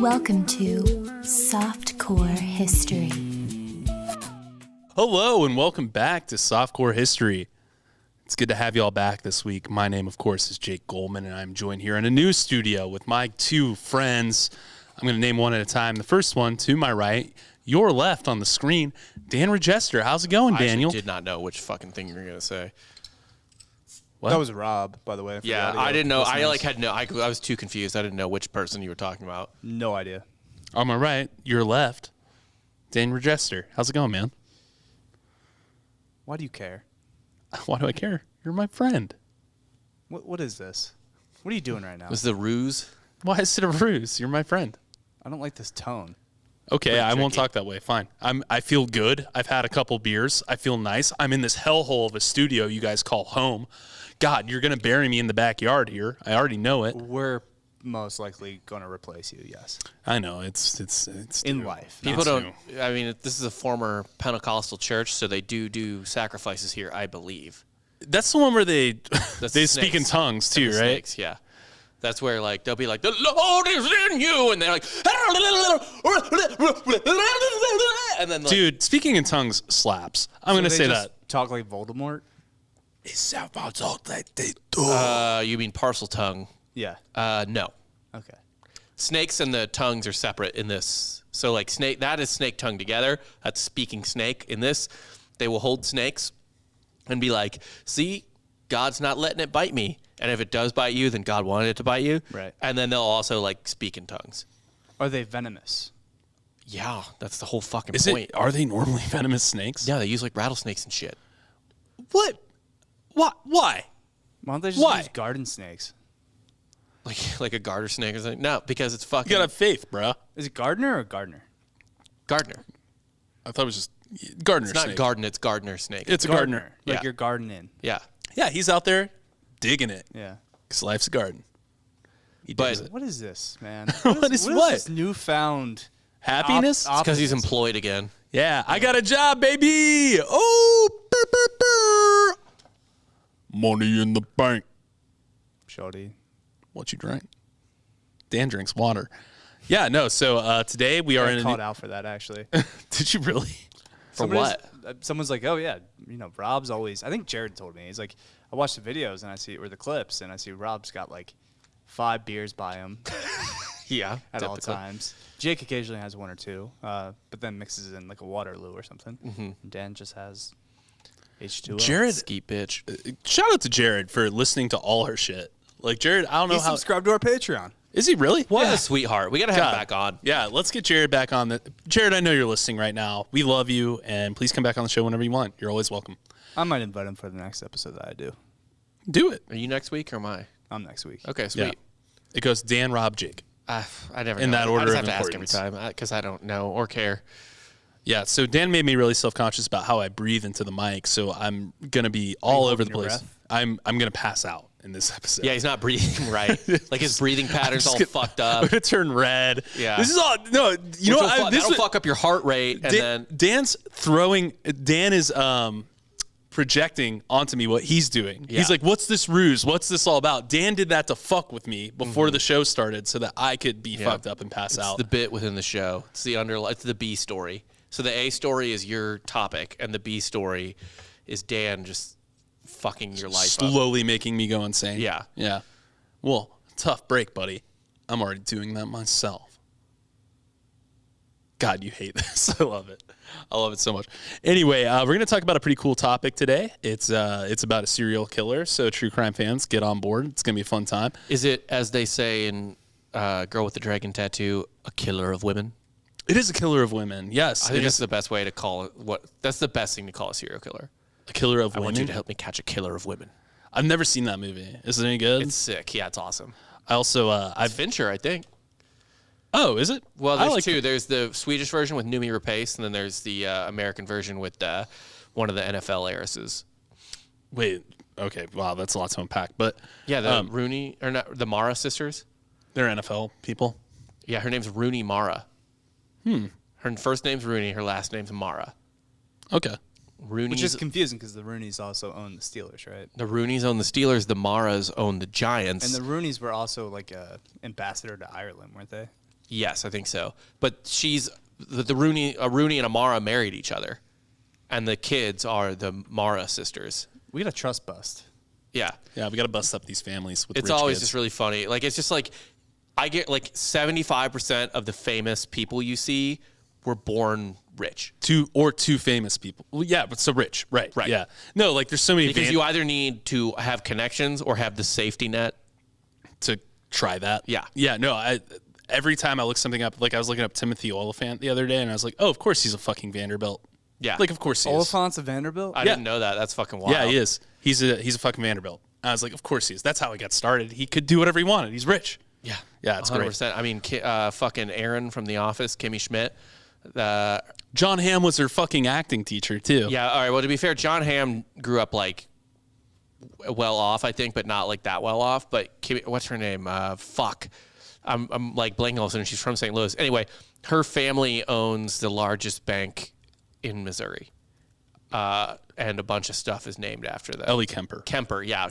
Welcome to Softcore History. Hello and welcome back to Softcore History. It's good to have you all back this week. My name, of course, is Jake Goldman, and I'm joined here in a new studio with my two friends. I'm going to name one at a time. The first one, to my right, your left on the screen, Dan Rejection. How's it going, Daniel? I did not know which fucking thing you were going to say. What? That was Rob, by the way. Yeah, I didn't know. I was too confused. I didn't know which person you were talking about. No idea. On my right, your left, Dan Rejection. How's it going, man? Why do you care? Why do I care? You're my friend. What is this? What are you doing right now? Was the ruse? Why is it a ruse? You're my friend. I don't like this tone. Okay, I won't tricky. talk that way. Fine. I feel good. I've had a couple beers. I feel nice. I'm in this hellhole of a studio you guys call home. God, you're going to bury me in the backyard here. I already know it. We're most likely going to replace you, yes. I know. It's In due. life. People It's don't. due. I mean, this is a former Pentecostal church, so they do sacrifices here, I believe. That's the one where they That's they the speak in snakes. tongues too, The right? snakes, yeah. That's where like they'll be like, the Lord is in you, and they're like, and then like, Dude, speaking in tongues slaps. I'm going to say that. Talk like Voldemort? you mean parcel tongue? Yeah. No. Okay. Snakes and the tongues are separate in this. So like snake, that is snake tongue together. That's speaking snake. In this, they will hold snakes and be like, see, God's not letting it bite me. And if it does bite you, then God wanted it to bite you. Right. And then they'll also like speak in tongues. Are they venomous? Yeah, that's the whole fucking Is point. it? Are they normally venomous snakes? Yeah, they use like rattlesnakes and shit. What? What? Why? Why don't they just Why? use garden snakes? Like a garter snake or something. No, because it's fucking You gotta have faith, bruh. Is it Gardner or Gardner? gardener. I thought it was just gardener It's not snake. garden, it's gardener snake. It's a gardener. Like Yeah. you're gardening. yeah. Yeah, he's out there digging it. Yeah. Because life's a garden. He But- digs it. What is this, man? What is what? this newfound Happiness? op- Because he's opposite? employed again. Yeah, I got a job, baby. Oh, burr, burr, burr. Money in the bank. Shorty. What you drank? Dan drinks water. Yeah, no. So today we are I in. called out for that, actually. Did you really? For what? Someone's like, oh, yeah, Rob's always, I think Jared told me. He's like, I watch the videos and I see, or the clips, and I see Rob's got like 5 beers by him Yeah. at all typically. times. Jake occasionally has 1 or 2, but then mixes in like a Waterloo or something. And Dan just has H2O. Jared, Skeet bitch. shout out to Jared for listening to all her shit. Like Jared, I don't know He's how. subscribed to our Patreon. Is he really? What a sweetheart. We got to have him back on. Yeah, let's get Jared back on. Jared, I know you're listening right now. We love you, and please come back on the show whenever you want. You're always welcome. I might invite him for the next episode that I do. Do it. Are you next week or am I? I'm next week. Okay, Yeah. sweet. It goes Dan, Rob, Jake. I never In know. that order I just of have to ask every importance. time because I don't know or care. Yeah, so Dan made me really self-conscious about how I breathe into the mic, so I'm going to be all over the holding your place. breath? I'm going to pass out in this episode. Yeah, he's not breathing right. Like his breathing patterns all fucked I'm up. going to turn red. Yeah. This is all, no, you know what? That'll fuck up your heart rate. And then Dan is projecting onto me what he's doing. Yeah. He's like, what's this ruse? What's this all about? Dan did that to fuck with me before the show started so that I could be fucked up and pass it's out. the bit within the show. It's it's the B story. So the A story is your topic, and the B story is Dan just fucking your life up. Slowly making me go insane. Yeah. Yeah. Well, tough break, buddy. I'm already doing that myself. God, you hate this. I love it. I love it so much. Anyway, we're going to talk about a pretty cool topic today. It's about a serial killer. So true crime fans, get on board. It's going to be a fun time. Is it, as they say in Girl with the Dragon Tattoo, a killer of women? It is a killer of women. Yes. I think it that's is the best way to call it. That's the best thing to call a serial killer. a killer of I women. want you to help me catch a killer of women. I've never seen that movie. Is it any good? It's sick. Yeah, it's awesome. I also, It's Fincher, I think. Oh, is it? Well, I there's like two. There's the Swedish version with Noomi Rapace, and then there's the American version with one of the NFL heiresses. Wait. Okay. Wow, that's a lot to unpack. But Yeah, the Rooney or not the Mara sisters. they're NFL people. Yeah, her name's Rooney Mara. Her first name's Rooney. Her last name's Mara. Okay. Which is confusing because the Rooneys also own the Steelers, right? The Rooneys own the Steelers. The Maras own the Giants. And the Rooneys were also like a ambassador to Ireland, weren't they? Yes, I think so. But a Rooney and a Mara married each other, and the kids are the Mara sisters. We got a trust bust. Yeah, Yeah, we got to bust up these families with it's rich always kids. just really funny. Like it's just like I get like 75% of the famous people you see were born rich. Two famous people. Well, yeah, but so rich. Right. Right. Yeah. No, like there's so many Because you either need to have connections or have the safety net. to try that. Yeah. Yeah. No, every time I look something up, like I was looking up Timothy Oliphant the other day, and I was like, oh, of course he's a fucking Vanderbilt. Yeah. Like, of course he is. Oliphant's a Vanderbilt? I didn't know that. That's fucking wild. Yeah, he is. He's a fucking Vanderbilt. I was like, of course he is. That's how he got started. He could do whatever he wanted. He's rich. Yeah. Yeah, it's 100%. great. I mean, fucking Aaron from The Office, Kimmy Schmidt. John Hamm was her fucking acting teacher too. Yeah, all right. Well, to be fair, John Hamm grew up like well off, I think, but not like that well off. But Kimmy, what's her name? Fuck. I'm like blanking all of a sudden. She's from St. Louis. Anyway, her family owns the largest bank in Missouri. And a bunch of stuff is named after them. Ellie Kemper. Kemper, yeah.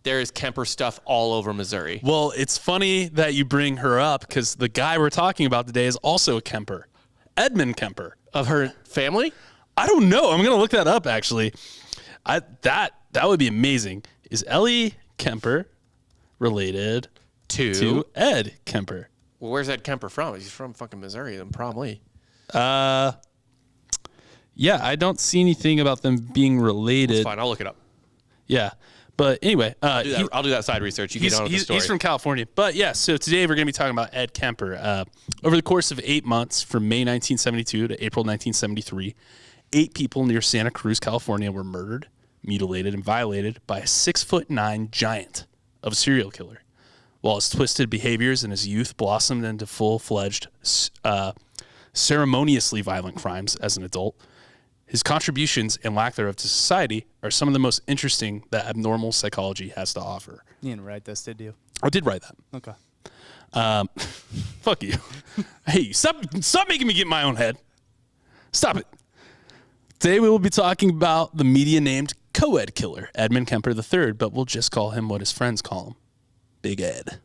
There is Kemper stuff all over Missouri. Well, it's funny that you bring her up because the guy we're talking about today is also a Kemper. Edmund Kemper. Of her family? I don't know. I'm going to look that up, actually. That would be amazing. Is Ellie Kemper related to Ed Kemper? Well, where's Ed Kemper from? He's from fucking Missouri, then probably. Yeah, I don't see anything about them being related. It's fine. I'll look it up. Yeah. But anyway, I'll do that side research. You get on with the story. He's from California. But yeah, so today we're going to be talking about Ed Kemper. Over the course of 8 months, from May 1972 to April 1973, 8 people near Santa Cruz, California were murdered, mutilated, and violated by a 6'9" giant of a serial killer. While his twisted behaviors in his youth blossomed into full-fledged, ceremoniously violent crimes as an adult, his contributions and lack thereof to society are some of the most interesting that abnormal psychology has to offer. You didn't write this, did you? I did write that. Okay. Fuck you. Hey, stop making me get in my own head. Stop it. Today we will be talking about the media-named coed killer, Edmund Kemper III, but we'll just call him what his friends call him. Big Ed.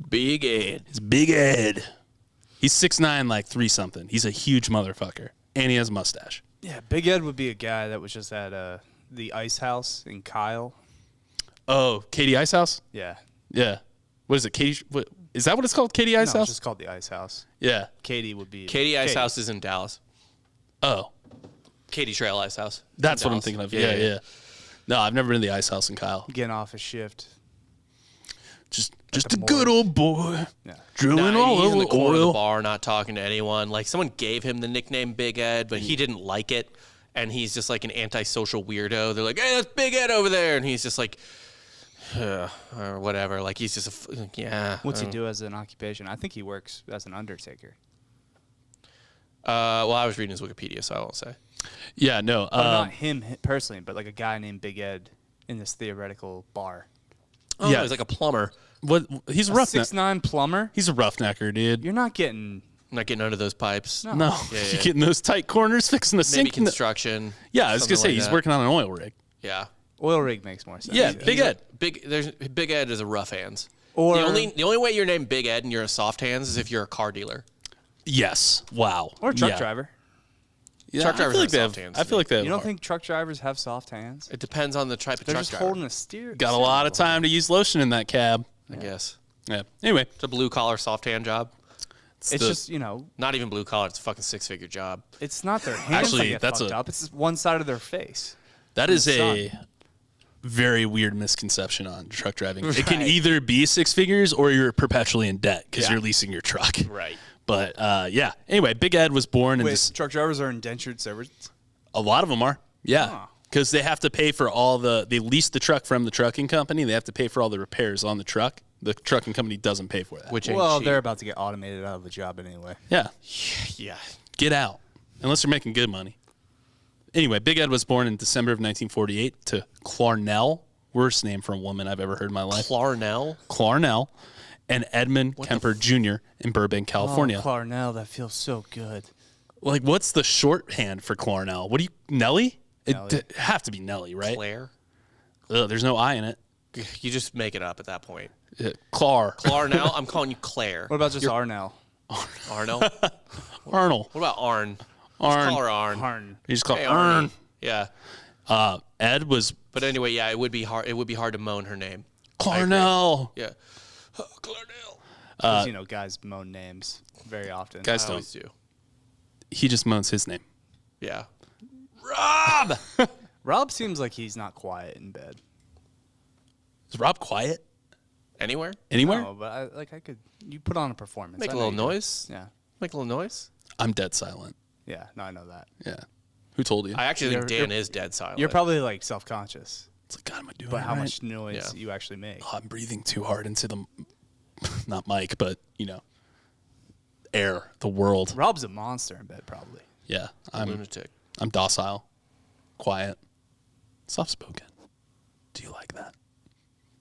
Big Ed. It's Big Ed. He's 6'9", like 3-something. He's a huge motherfucker. And he has a mustache. Yeah, Big Ed would be a guy that was just at the Ice House in Kyle. Oh, Katie Ice House? Yeah. Yeah. What is it? Katie? What, is that what it's called? Katie Ice No, House? it's just called the Ice House. Yeah. Katie would be... Katie Ice House is in Dallas. Oh. Katie Trail Ice House. That's in what I'm Dallas. thinking of. Yeah. No, I've never been to the Ice House in Kyle. Getting off his shift. Just the a good old boy. Yeah. Drilling all he's in over the corner of the oil. bar not talking to anyone. Like someone gave him the nickname Big Ed, but he didn't like it. And he's just like an antisocial weirdo. They're like, hey, that's Big Ed over there. And he's just like, or whatever. Like he's just yeah. What's he do as an occupation? I think he works as an undertaker. Well, I was reading his Wikipedia, so I won't say. Yeah, no. Not him personally, but like a guy named Big Ed in this theoretical bar. Oh, Yeah. he's like a plumber. What? He's a A roughneck. 6'9" plumber? He's a roughneckeer, dude. You're not getting... I'm not getting under those pipes. No, Yeah, you yeah. get in those tight corners, fixing the Maybe sink. in the- construction. Yeah, I was gonna something say like he's that. working on an oil rig. Yeah. Oil rig makes more sense. Yeah, Big Ed. Big Ed is a rough hands. Or- the only way you're named Big Ed and you're a soft hands is if you're a car dealer. Yes. Wow. Or a truck Yeah. driver. Yeah, Truck I drivers feel like have they soft have. hands I to feel me. like they have. You don't hard. think truck drivers have soft hands? It depends on the type of They're truck just driver. holding a steer. Got a lot of time to use lotion in that cab. I guess. Yeah. Anyway, It's a blue collar soft hand job. It's the- just, you know, Not even blue collar. It's a fucking 6-figure job. it's not their hands Actually, that get that's fucked a- up. It's just one side of their face. that is the a very weird misconception on truck driving. It can Right. either be 6 figures or you're perpetually in debt because Yeah. you're leasing your truck. Right. But yeah. Anyway, Big Ed was born in this. truck drivers are indentured servants? A lot of them are. Yeah. Huh. Because they have to pay for they lease the truck from the trucking company. They have to pay for all the repairs on the truck. The trucking company doesn't pay for that. Which ain't Well, cheap. they're about to get automated out of the job anyway. Yeah. Yeah. Get out. Unless they're making good money. Anyway, Big Ed was born in December of 1948 to Clarnell. Worst name for a woman I've ever heard in my life. Clarnell. Clarnell and Edmund Kemper Jr. in Burbank, California. Oh, Clarnell, that feels so good. Like, what's the shorthand for Clarnell? What do you, Nelly? It have to be Nelly, right? Claire. Ugh, there's no I in it. You just make it up at that point. Clar. Clarnell. I'm calling you Claire. What about just Arnell? Arno? Arnold. What about Arn? Arn. Just call her Arn. Arn. You just call Hey, Arn. Arnie. Yeah. Ed was But anyway, yeah, it would be hard. It would be hard to moan her name. Clarnell. Yeah. Clarnell. 'Cause, guys moan names very often. Guys I don't. always do. He just moans his name. Yeah. Rob. Rob seems like he's not quiet in bed. Is Rob quiet Anywhere? anywhere? No, but I could. You put on a performance. Make I a know little you do. noise. Yeah. Make a little noise. I'm dead silent. Yeah. No, I know that. Yeah. Who told you? I actually think You're- Dan is dead silent. You're probably like self-conscious, It's like, God, am I doing but it how right? much noise Yeah. you actually make. Oh, I'm breathing too hard into the, not mic, but, air, the world. Rob's a monster in bed, probably. Yeah. lunatic. I'm docile, quiet, soft-spoken. Do you like that?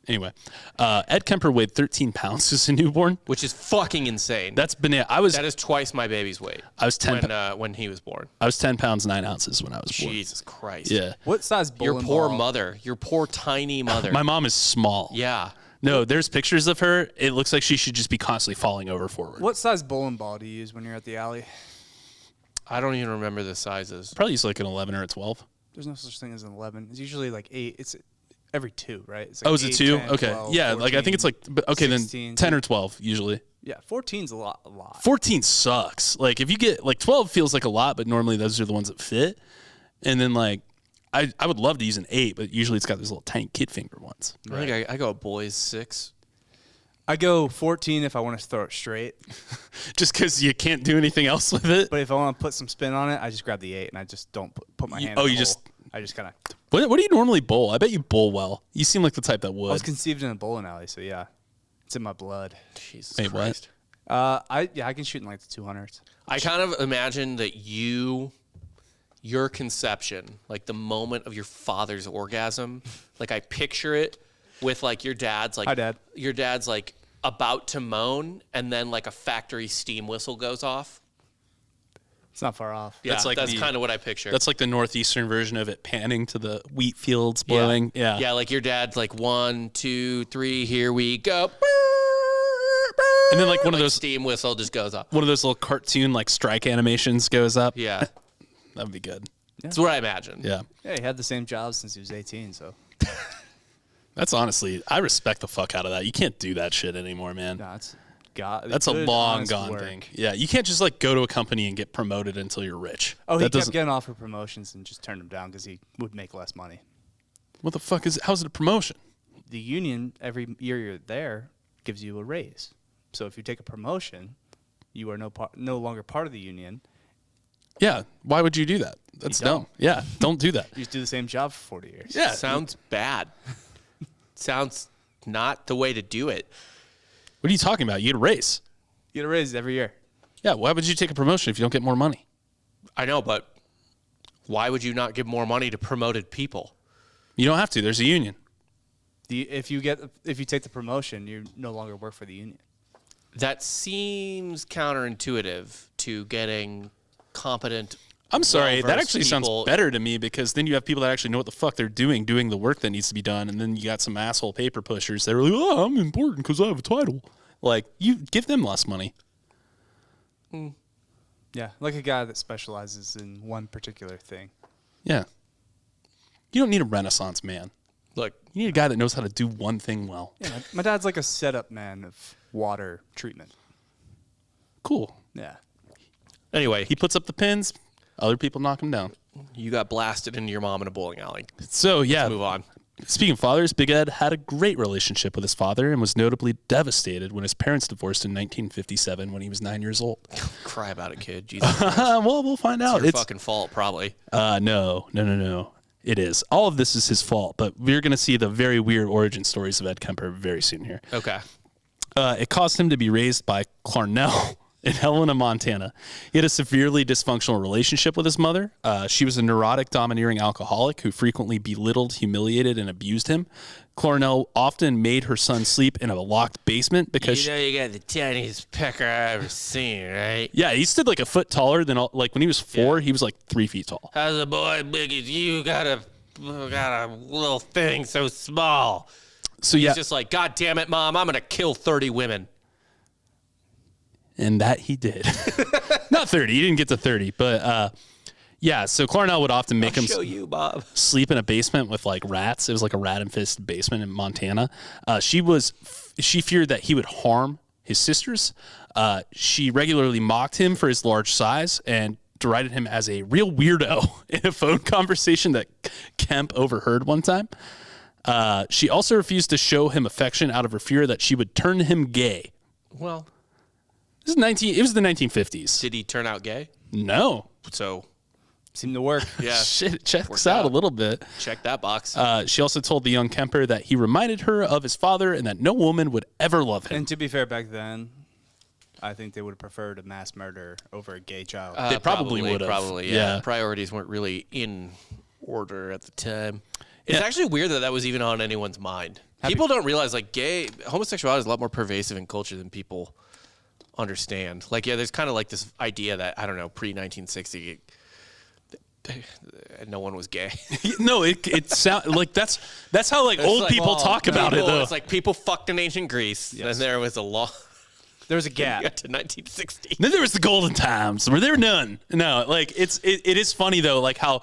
Anyway, Ed Kemper weighed 13 pounds as a newborn. Which is fucking insane. That's banana. That is twice my baby's weight. I was 10 when he was born. I was 10 pounds 9 ounces when I was born. Jesus Christ. Yeah. What size Your bowling poor ball? mother. Your poor tiny mother. My mom is small. Yeah. No, there's pictures of her. It looks like she should just be constantly falling over forward. What size bowling ball do you use when you're at the alley? I don't even remember the sizes. Probably use like an 11 or a 12. There's no such thing as an 11. It's usually like 8. It's every 2, right? It's like Oh, is it 8, 2? 10, Okay. 12, Yeah, like I think it's like, but okay, 16, then 10 or 12 usually. Yeah, 14's a lot. 14 sucks. Like if you get, like 12 feels like a lot, but normally those are the ones that fit. And then like, I would love to use an 8, but usually it's got those little tiny kid finger ones. I think I go boys 6. I go 14 if I want to throw it straight, Just because you can't do anything else with it. but if I want to put some spin on it, I just grab the 8 and I just don't put my hand. oh, in the you hole. just- I just kind of. What do you normally bowl? I bet you bowl well. You seem like the type that I would. was conceived in a bowling alley, so yeah, it's in my blood. Jesus Wait, what? Christ. I can shoot in like the 200s. I kind of imagine that your conception, like the moment of your father's orgasm, like I picture it with like your dad's like Hi, Dad. Your dad's like about to moan and then like a factory steam whistle goes off. It's not far off. Yeah, That's that's, like the- kind of what I picture. That's like the northeastern version of it panning to the wheat fields blowing. Yeah. Yeah, like your dad's like 1, 2, 3, here we go. And then like one of Like those steam whistle just goes off. one of those little cartoon like strike animations goes up. Yeah. That would be good. That's what I imagine. Yeah. Yeah, he had the same job since he was 18, so That's honestly, I respect the fuck out of that. You can't do that shit anymore, man. no, it's God. That's a good, long honest gone work. thing. Yeah, you can't just like go to a company and get promoted until you're rich. Oh, he that kept doesn't. getting offered promotions and just turned them down because he would make less money. What the fuck is? How's it a promotion? The union, every year you're there, gives you a raise. So if you take a promotion, you are no longer part of the union. Yeah, why would you do that? That's You don't. dumb. Yeah, don't do that. You just do the same job for 40 years. Yeah, Sounds bad. Sounds not the way to do it. What are you talking about? You get a raise. You get a raise every year. Yeah, why would you take a promotion if you don't get more money? I know, but why would you not give more money to promoted people? You don't have to. There's a union. If you take the promotion, you no longer work for the union. That seems counterintuitive to getting competent. I'm sorry. That well-versed actually sounds people. better to me because then you have people that actually know what the fuck they're doing the work that needs to be done. And then you got some asshole paper pushers that are like, oh, I'm important because I have a title. Like, you give them less money. Yeah, like a guy that specializes in one particular thing. Yeah. You don't need a Renaissance man. Look, You need a guy that knows how to do one thing well. Yeah, my dad's like a setup man of water treatment. Cool. Yeah. anyway, He puts up the pins. Other people knock him down. you got blasted into your mom in a bowling alley. So, yeah. Move on. Speaking of fathers, Big Ed had a great relationship with his father and was notably devastated when his parents divorced in 1957 when he was 9 years old. Cry about it, kid. Jesus Christ. Well, we'll find out. It's your fucking fault, probably. No. It is. All of this is his fault, but we're going to see the very weird origin stories of Ed Kemper very soon here. Okay. It caused him to be raised by Clarnell in Helena, Montana. He had a severely dysfunctional relationship with his mother. She was a neurotic, domineering alcoholic who frequently belittled, humiliated, and abused him. Clarnell often made her son sleep in a locked basement because you got the tiniest pecker I've ever seen, right? yeah, he stood like a foot taller than like when he was 4, he was like 3 feet tall. How's a boy big as you got a little thing so small? So He's just like, God damn it, Mom, I'm gonna kill 30 women. And that he did. Not 30. He didn't get to 30. But yeah, so Clarnell would often make him Show you, Bob. sleep in a basement with like rats. It was like a rat-infested basement in Montana. She feared that he would harm his sisters. She regularly mocked him for his large size and derided him as a real weirdo in a phone conversation that Kemp overheard one time. She also refused to show him affection out of her fear that she would turn him gay. Well, It was the 1950s. did he turn out gay? No. So, Seemed to work. yeah, Shit, it checks Worked out out. a little bit. check that box. She also told the young Kemper that he reminded her of his father and that no woman would ever love him. And to be fair, back then, I think they would have preferred a mass murder over a gay child. They probably would've. Probably, Yeah. yeah. Priorities weren't really in order at the time. It's actually weird that was even on anyone's mind. People don't realize, like, homosexuality is a lot more pervasive in culture than people understand. Like, yeah, there's kind of like this idea that, I don't know, pre-1960, no one was gay. No, it sound like that's how like old like, people well, talk about it people- though. It's like people fucked in ancient Greece, and there was a law. There was a gap. Got to 1960. Then there was the golden times where there were none. No, like it is funny though, like how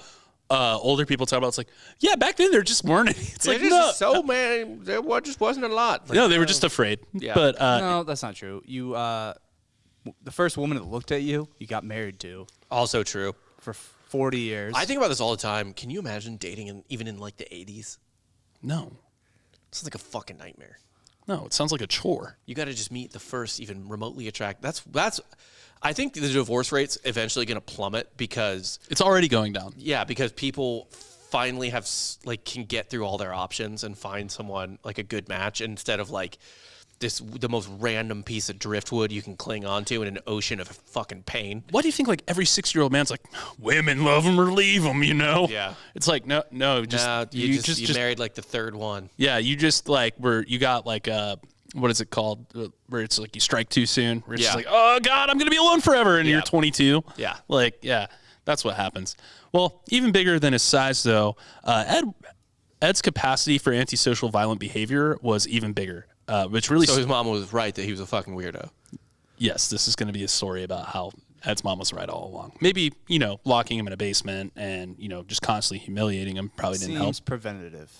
older people talk about. It's like, yeah, back then there just weren't any. It's like, no, so man, there just wasn't a lot. Like, no, they were just afraid. Yeah. But No, that's not true. You, the first woman that looked at you, you got married to also true. for 40 years. I think about this all the time. Can you imagine dating even in like the 80s? no, It's like a fucking nightmare. no, it sounds like a chore. You got to just meet the first even remotely attractive. That's. I think the divorce rate's eventually going to plummet because It's already going down. because people finally have can get through all their options and find someone like a good match instead of like the most random piece of driftwood you can cling onto in an ocean of fucking pain. Why do you think like every 6-year-old man's like, women love them or leave them? You know? Yeah. It's like no, just No, you you just married like the third one. yeah, you just like you got like what is it called? Where it's like you strike too soon. Where it's just Yeah. like, oh God, I'm gonna be alone forever, and Yeah. you're 22. Yeah. Like yeah, that's what happens. Well, even bigger than his size though, Ed's capacity for antisocial violent behavior was even bigger, which really. So his mom was right that he was a fucking weirdo. Yes, this is going to be a story about how Ed's mom was right all along. Maybe locking him in a basement and just constantly humiliating him probably didn't help. Seems preventative.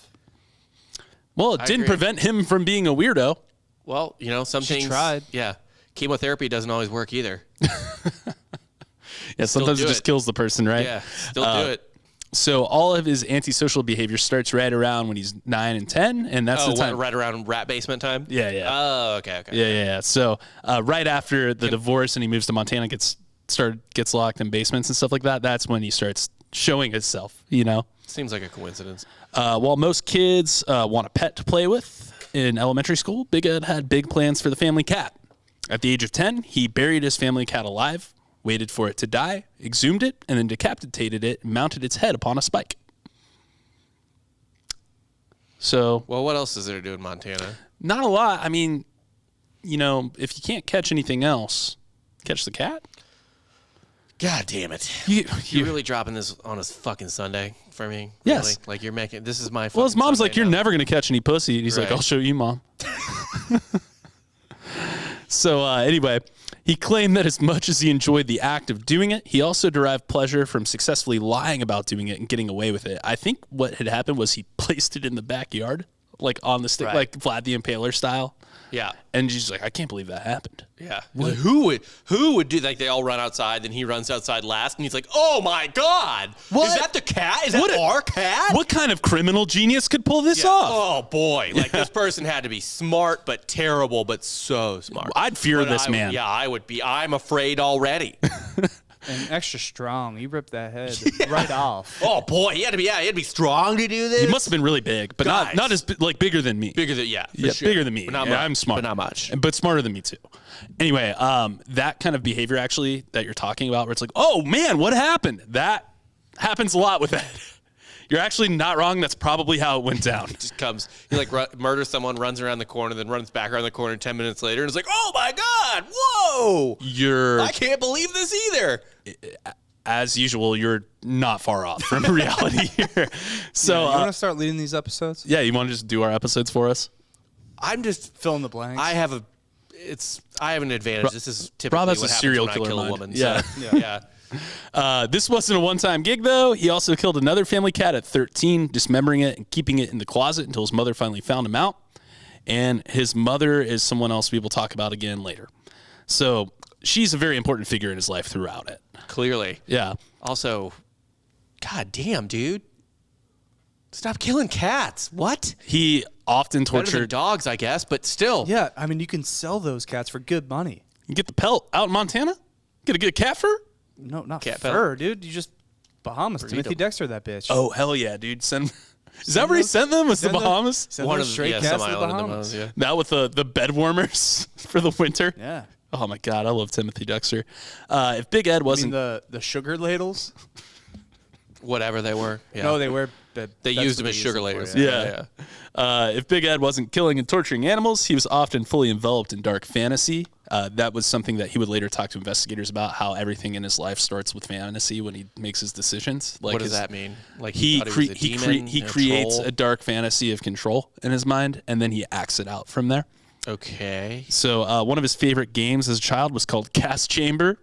Well, it didn't agree. prevent him from being a weirdo. Well, some She things. tried. Yeah. Chemotherapy doesn't always work either. Yeah, sometimes it do just it. kills the person, right? Yeah. Still do it. So all of his antisocial behavior starts right around when he's 9 and 10, and that's the time. Right around rat basement time? Yeah, yeah. Oh, okay. Yeah. So right after the divorce and he moves to Montana, gets locked in basements and stuff like that. That's when he starts showing himself. Seems like a coincidence. While most kids want a pet to play with in elementary school, Big Ed had big plans for the family cat. At the age of 10, he buried his family cat alive, waited for it to die, exhumed it, and then decapitated it and mounted its head upon a spike. So, Well, what else is there to do in Montana? not a lot. I mean, if you can't catch anything else, catch the cat. God damn it. You- really dropping this on a fucking Sunday for me? Yes. Really? Like you're making this is my Well, his fucking mom's Sunday like, you're now. never going to catch any pussy. And he's like, Right. I'll show you, Mom. So anyway, he claimed that as much as he enjoyed the act of doing it, he also derived pleasure from successfully lying about doing it and getting away with it. I think what had happened was he placed it in the backyard, like on the stick, Right. like Vlad the Impaler style. Yeah. And she's like, I can't believe that happened. Yeah. Like, who would do like they all run outside, then he runs outside last and he's like, oh my God. What? Is that the cat? Is that What a- our cat? What kind of criminal genius could pull this Yeah. off? Oh boy. Like this person had to be smart but terrible, but so smart. I'd fear But this man. Yeah, I would be. I'm afraid already. And extra strong. He ripped that head right off. Oh boy, he had to be strong to do this. He must have been really big, but not as like bigger than me. bigger than sure. Bigger than me. But not Yeah, much, I'm smart, but not much. but smarter than me too. Anyway, that kind of behavior actually that you're talking about, where it's like, oh man, what happened? That happens a lot with Ed. You're actually not wrong. That's probably how it went down. Just comes, he like murders someone, runs around the corner, then runs back around the corner 10 minutes later, and it's like, oh my God, whoa! I can't believe this either. As usual, you're not far off from reality here. So You want to start leading these episodes? yeah, you want to just do our episodes for us? I'm just Fill in the blanks. I have an advantage. This is typically Rob has what a happens serial when I killer kill a mind. woman. Yeah. So, yeah. This wasn't a one-time gig, though. He also killed another family cat at 13, dismembering it and keeping it in the closet until his mother finally found him out. And his mother is someone else we will talk about again later. So she's a very important figure in his life throughout it. Clearly. Yeah. Also, God damn, dude. Stop killing cats. What? He often Better than tortured. dogs, I guess, but still. Yeah, I mean, you can sell those cats for good money. You get the pelt out in Montana? Get a good cat fur? No, not Cat fur, dude. You just Bahamas. Timothy Dexter, that bitch. Oh, hell yeah, dude. Is that where he sent them? Was the Bahamas? Send One those of stray yeah, cats some to the island in the Bahamas. Bahamas, yeah. That with the bed warmers for the winter? Yeah. Oh, my God. I love Timothy Dexter. If Big Ed I mean, wasn't... the sugar ladles? Whatever they were. Yeah. No, they were. They used them as sugar ladles. Yeah. If Big Ed wasn't killing and torturing animals, he was often fully enveloped in dark fantasy. That was something that he would later talk to investigators about, how everything in his life starts with fantasy when he makes his decisions. Like What does that mean? Like He thought was a demon, he a creates troll? a dark fantasy of control in his mind, and then he acts it out from there. Okay. So one of his favorite games as a child was called Gas Chamber.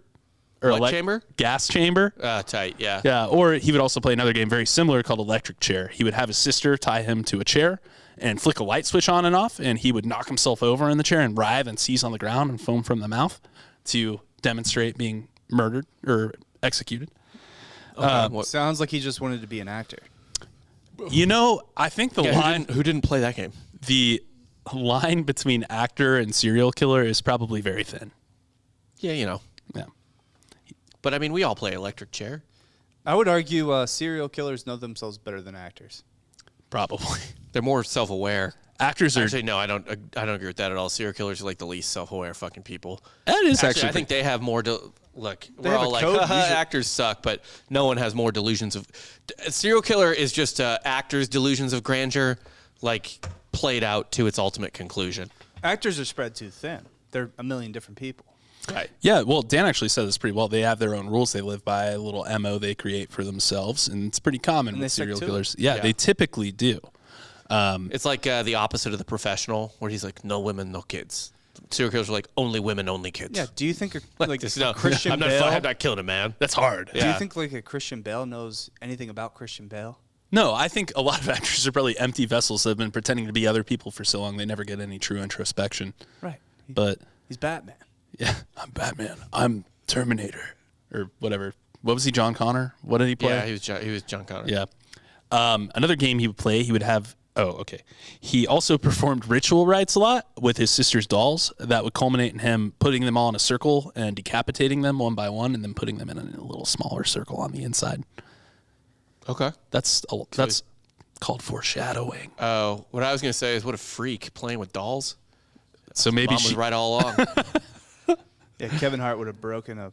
What chamber? Gas Chamber. Tight, yeah. Yeah, or he would also play another game very similar called Electric Chair. He would have his sister tie him to a chair and flick a light switch on and off, and he would knock himself over in the chair and writhe and seize on the ground and foam from the mouth to demonstrate being murdered or executed. Sounds like he just wanted to be an actor. You know, I think the line Who didn't play that game? the line between actor and serial killer is probably very thin. Yeah, Yeah. But I mean, we all play Electric Chair. I would argue serial killers know themselves better than actors. Probably. They're more self-aware. Actors are Actually, no, I don't agree with that at all. Serial killers are like the least self-aware fucking people. that is actually I think they have more. Look, we're have all a like, code, haha, usually- actors suck, but no one has more delusions of. A serial killer is just actors' delusions of grandeur, like played out to its ultimate conclusion. Actors are spread too thin. They're a million different people. Right. Yeah, well, Dan actually said this pretty well. They have their own rules they live by, a little MO they create for themselves, and it's pretty common they with stick serial to it. killers. Yeah, Yeah. they typically do. It's like the opposite of The Professional, where he's like, no women, no kids. Serial killers are like, only women, only kids. Yeah. Do you think like This- a no, Christian I'm not, Bale? I'm not killing a man. That's hard. Do you Yeah. think like a Christian Bale knows anything about Christian Bale? No, I think a lot of actors are probably empty vessels that have been pretending to be other people for so long they never get any true introspection. Right. But He's Batman. yeah, I'm Batman. I'm Terminator, or whatever. What was he, John Connor? What did he play? Yeah, he was John Connor. Yeah. Another game he would play, he would have. Oh, okay. He also performed ritual rites a lot with his sister's dolls that would culminate in him putting them all in a circle and decapitating them one by one, and then putting them in a little smaller circle on the inside. Okay. That's called foreshadowing. Oh, what I was gonna say is, what a freak playing with dolls. So maybe Mom was right all along. Yeah, Kevin Hart would have broken a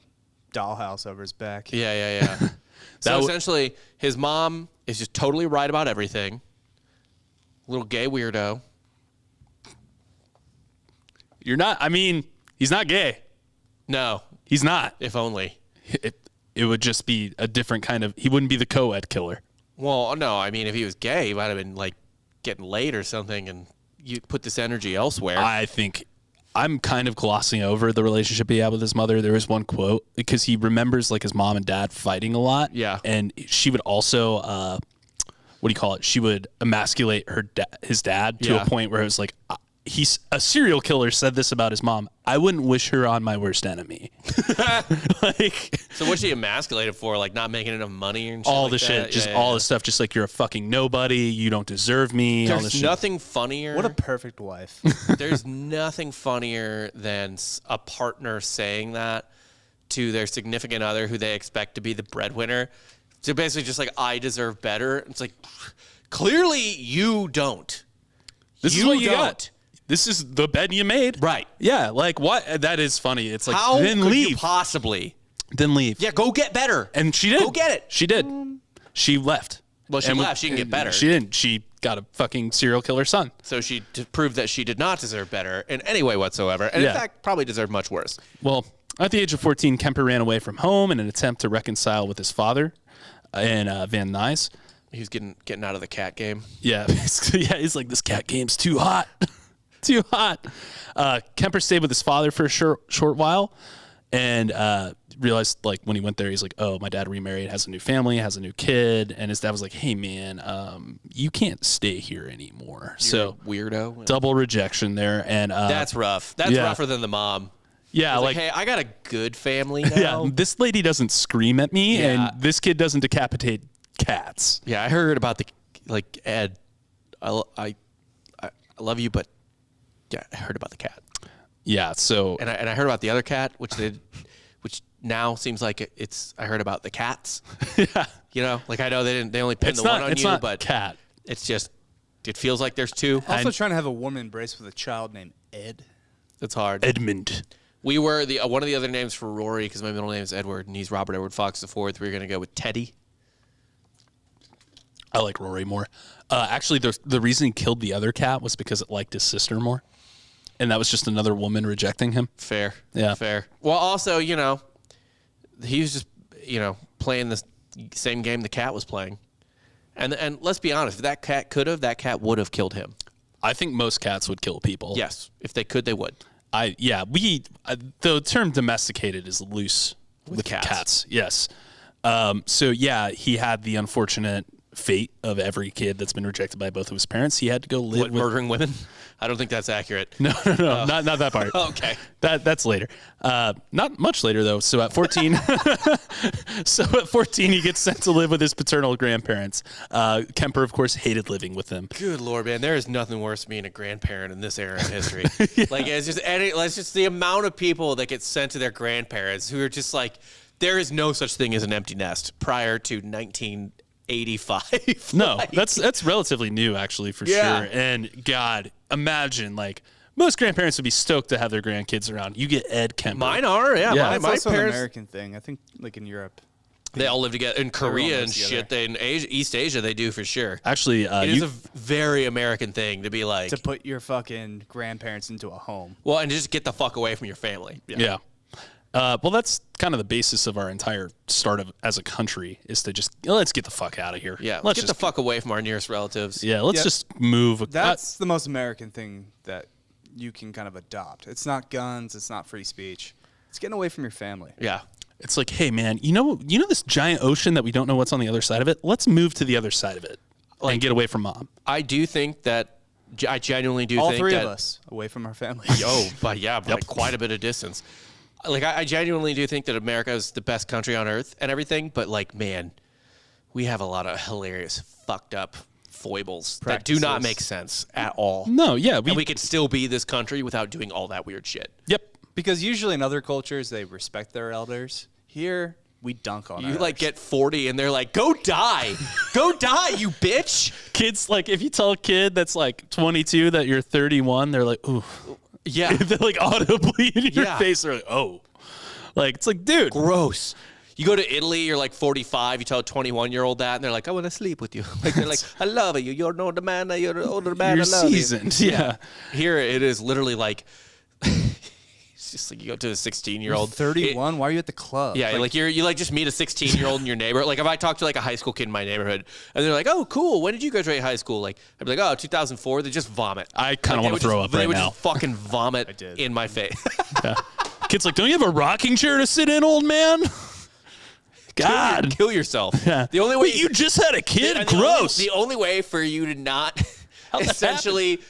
dollhouse over his back. Yeah. So essentially, his mom is just totally right about everything. Little gay weirdo. You're not. I mean, he's not gay. No, He's not. if only. It would just be a different kind of. He wouldn't be the coed killer. Well, no, I mean, if he was gay, he might have been like getting laid or something, and you put this energy elsewhere. I think I'm kind of glossing over the relationship he had with his mother. There was one quote because he remembers like his mom and dad fighting a lot. Yeah. And she would also, what do you call it? She would emasculate his dad to Yeah. a point where it was like, he's a serial killer said this about his mom. I wouldn't wish her on my worst enemy. Like So what's she emasculated for? Like not making enough money and shit all like the that? shit, just Yeah, all yeah. the stuff, just like you're a fucking nobody. You don't deserve me. all this There's shit. nothing funnier. What a perfect wife. There's nothing funnier than a partner saying that to their significant other who they expect to be the breadwinner. So basically just like, I deserve better. It's like, clearly you don't. This is what you got. This is the bed you made. Right. Yeah, like what? That is funny. It's like, How then could leave. you possibly? Then leave. Yeah, go get better. And she did. Go get it. She did. She left. Well, she left. She can get better. She didn't. She got a fucking serial killer son. So she proved that she did not deserve better in any way whatsoever. And in fact, probably deserved much worse. Well, at the age of 14, Kemper ran away from home in an attempt to reconcile with his father in Van Nuys. He was getting out of the cat game. Yeah. He's like, this cat game's too hot. Too hot. Kemper stayed with his father for a short while and realized, like, when he went there, he's like, oh, my dad remarried, has a new family, has a new kid. And his dad was like, hey, man, you can't stay here anymore. You're a weirdo. Double rejection there. And that's rough. That's rougher than the mom. Yeah, like, hey, I got a good family now. Yeah, this lady doesn't scream at me, and this kid doesn't decapitate cats. Yeah, I heard about Ed. I love you, but yeah, I heard about the cat. Yeah, so and I heard about the other cat, which now seems like it's. I heard about the cats. Yeah, you know, like I know they only pinned one on you, but cat. It's just it feels like there's two. Also, trying to have a warm embrace with a child named Ed. It's hard. Edmund. We were one of the other names for Rory because my middle name is Edward and he's Robert Edward Fox IV. We were going to go with Teddy. I like Rory more. Actually, the reason he killed the other cat was because it liked his sister more, and that was just another woman rejecting him. Fair. Yeah. Fair. Well, also, he was just playing the same game the cat was playing, and let's be honest, if that cat would have killed him. I think most cats would kill people. Yes, if they could, they would. The term domesticated is loose with cats. Yes. So yeah, he had the unfortunate fate of every kid that's been rejected by both of his parents. He had to go live with murdering women. I don't think that's accurate. No, not that part. Okay, that's later. Not much later though. So at 14, he gets sent to live with his paternal grandparents. Kemper, of course, hated living with them. Good Lord, man, there is nothing worse than being a grandparent in this era in history. Like it's just the amount of people that get sent to their grandparents who are just like, there is no such thing as an empty nest prior to 1985. No, that's relatively new actually for sure. And God, imagine like most grandparents would be stoked to have their grandkids around. You get Ed Kemper. Mine are, yeah. That's my also parents, an American thing. I think like in Europe, they all live together. In Korea and shit, in East Asia, they do for sure. Actually, it is a very American thing to be like to put your fucking grandparents into a home. Well, and just get the fuck away from your family. Yeah. Well, that's kind of the basis of our entire start as a country is to just let's get the fuck out of here. Yeah, let's get the fuck away from our nearest relatives. Yeah, let's just move. That's the most American thing that you can kind of adopt. It's not guns. It's not free speech. It's getting away from your family. Yeah. It's like, hey, man, you know this giant ocean that we don't know what's on the other side of it? Let's move to the other side of it and get away from mom. I do think that I genuinely do all think three that, of us away from our family. By quite a bit of distance. Like I genuinely do think that America is the best country on earth and everything, but like, man, we have a lot of hilarious, fucked up foibles that do not make sense at all. No, yeah, we could still be this country without doing all that weird shit. Yep. Because usually in other cultures they respect their elders. Here we dunk on. You like get 40 and they're like, "Go die, go die, you bitch." Kids, like if you tell a kid that's like 22 that you're 31, they're like, "Ooh." Yeah. They're like audibly in your face. They're like, oh. Like, it's like, dude. Gross. You go to Italy, you're like 45, you tell a 21-year-old that, and they're like, I want to sleep with you. Like, they're like, I love you. You're an older man. You're an older man. You're I love seasoned. You. Yeah. Here, it is literally like, it's just like you go to a 16-year-old. 31? Why are you at the club? Yeah, like you like just meet a 16-year-old in your neighborhood. Like if I talk to like a high school kid in my neighborhood, and they're like, "Oh, cool. When did you graduate high school?" Like I'd be like, "Oh, 2004." They just vomit. I kind of want to throw up right now. They would just fucking vomit in my face. Yeah. Kid's like, "Don't you have a rocking chair to sit in, old man?" God, kill yourself. Yeah. The only way you just had a kid. Gross. The only way for you to not essentially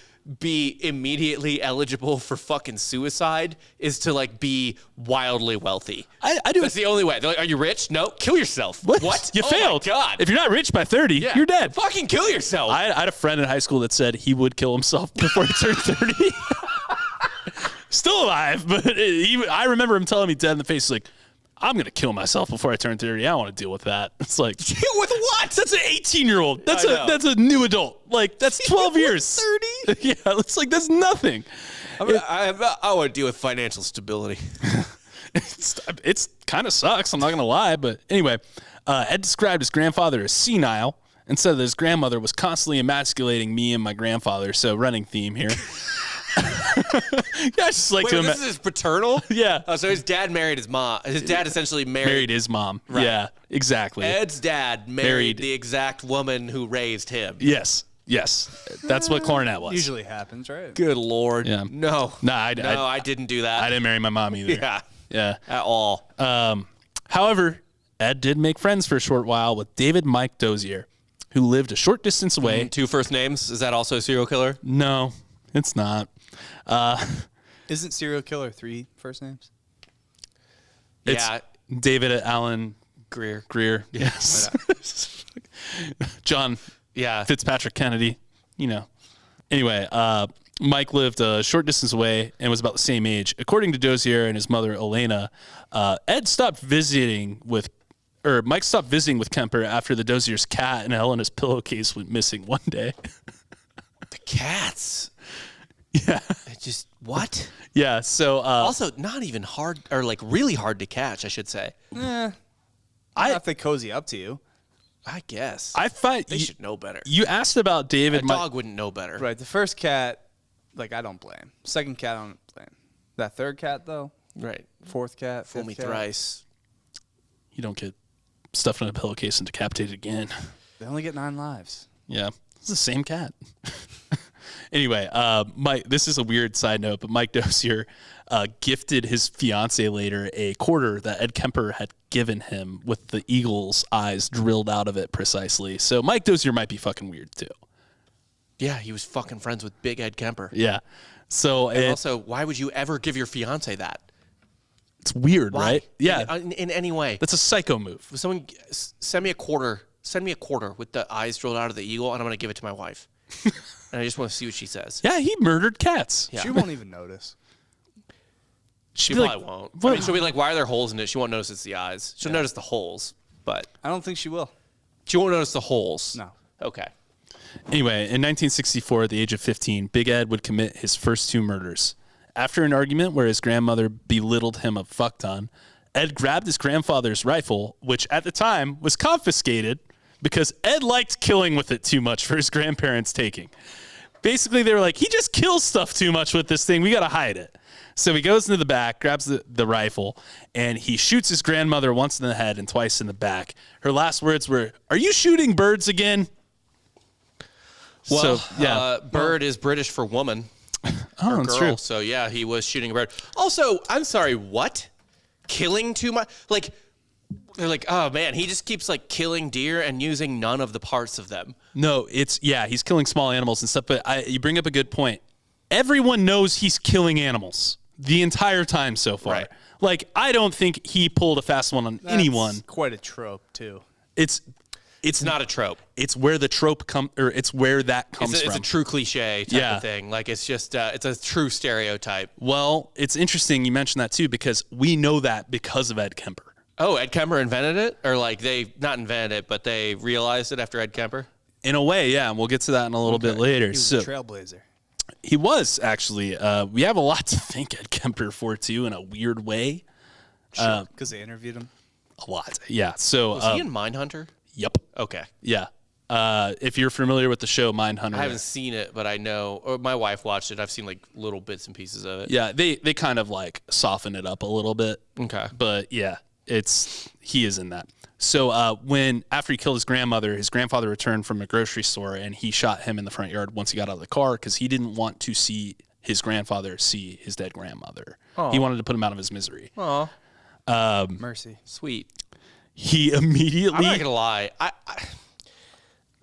be immediately eligible for fucking suicide is to like be wildly wealthy. I do. That's the only way. They're like, "Are you rich?" No, kill yourself. What? You failed. My God. If you're not rich by 30, you're dead. Fucking kill yourself. I had a friend in high school that said he would kill himself before he turned 30. Still alive, but I remember him telling me dead in the face, like, I'm going to kill myself before I turn 30. I don't want to deal with that. It's like, Deal with what? that's an 18-year-old. That's I know. that's a new adult. Like, that's 12 years. 30? Yeah, it's like, that's nothing. I want to deal with financial stability. It's kind of sucks. I'm not going to lie. But anyway, Ed described his grandfather as senile and said that his grandmother was constantly emasculating me and my grandfather. So running theme here. Yeah, I just like Wait, to this is his paternal? Yeah. Oh, so his dad married his mom. His dad essentially married his mom. Right. Yeah, exactly. Ed's dad married the exact woman who raised him. Yes. That's what clarinet was. Usually happens, right? Good Lord. Yeah. No. I didn't do that. I didn't marry my mom either. Yeah. Yeah. At all. However, Ed did make friends for a short while with David Mike Dozier, who lived a short distance away. 2 first names. Is that also a serial killer? No, it's not. Isn't serial killer 3 first names? It's Yeah. David Allen Greer. Yes. John Yeah. Fitzpatrick Kennedy. Anyway, Mike lived a short distance away and was about the same age. According to Dozier and his mother, Elena, Mike stopped visiting with Kemper after the Dozier's cat and Elena's pillowcase went missing one day. The cats. Yeah. Just what? Yeah. So, Also, not even hard or like really hard to catch, I should say. If they cozy up to you. I guess. I find they should know better. You asked about David. A dog wouldn't know better. Right. The first cat, like, I don't blame. Second cat, I don't blame. That third cat, though. Right. Fourth cat. Fool me fifth cat. thrice. You don't get stuffed in a pillowcase and decapitated again. They only get 9 lives. Yeah. It's the same cat. Anyway, Mike, this is a weird side note, but Mike Dozier gifted his fiance later a quarter that Ed Kemper had given him with the eagle's eyes drilled out of it precisely. So Mike Dozier might be fucking weird too. Yeah, he was fucking friends with Big Ed Kemper. Yeah. So And also, why would you ever give your fiance that? it's weird, Why? right? Yeah. In any way. That's a psycho move. Someone send me a quarter. Send me a quarter with the eyes drilled out of the eagle, and I'm going to give it to my wife. And I just want to see what she says. Yeah, he murdered cats. Yeah. She won't even notice. She be probably like, won't. "What?" I mean, she'll be like, why are there holes in it? She won't notice it's the eyes. She'll notice the holes, but I don't think she will. she won't notice the holes. No. Okay. Anyway, in 1964, at the age of 15, Big Ed would commit his first 2 murders. After an argument where his grandmother belittled him a fuck ton, Ed grabbed his grandfather's rifle, which at the time was confiscated because Ed liked killing with it too much for his grandparents' taking. Basically, they were like, he just kills stuff too much with this thing. We got to hide it. So he goes into the back, grabs the rifle, and he shoots his grandmother once in the head and twice in the back. Her last words were, "Are you shooting birds again?" Well, So, yeah. bird is British for woman. Oh, Or that's girl. true. So yeah, he was shooting a bird. Also, I'm sorry, what? Killing too much? Like, they're like, oh man, he just keeps like killing deer and using none of the parts of them. No, he's killing small animals and stuff, but you bring up a good point. Everyone knows he's killing animals the entire time so far. Right. Like, I don't think he pulled a fast one on anyone. That's quite a trope, too. It's not a trope. It's where the trope it's where that comes It's from. a true cliche type Yeah. of thing. Like it's just it's a true stereotype. Well, it's interesting you mentioned that too, because we know that because of Ed Kemper. Oh, Ed Kemper invented it? Or like they not invented it, but they realized it after Ed Kemper? In a way, yeah, and we'll get to that in a little bit later. He was So a trailblazer. he was actually. We have a lot to thank Ed Kemper for too, in a weird way. Because they interviewed him. A lot, yeah. So Was he in Mindhunter? Yep, Okay. yeah. If you're familiar with the show Mindhunter, I haven't seen it, but I know or my wife watched it. I've seen like little bits and pieces of it. yeah, they kind of like soften it up a little bit. Okay. But yeah, he is in that. So after he killed his grandfather returned from a grocery store and he shot him in the front yard once he got out of the car because he didn't want to see his grandfather see his dead grandmother. He wanted to put him out of his misery. Aw. Mercy. Sweet. He immediately. I'm not gonna lie.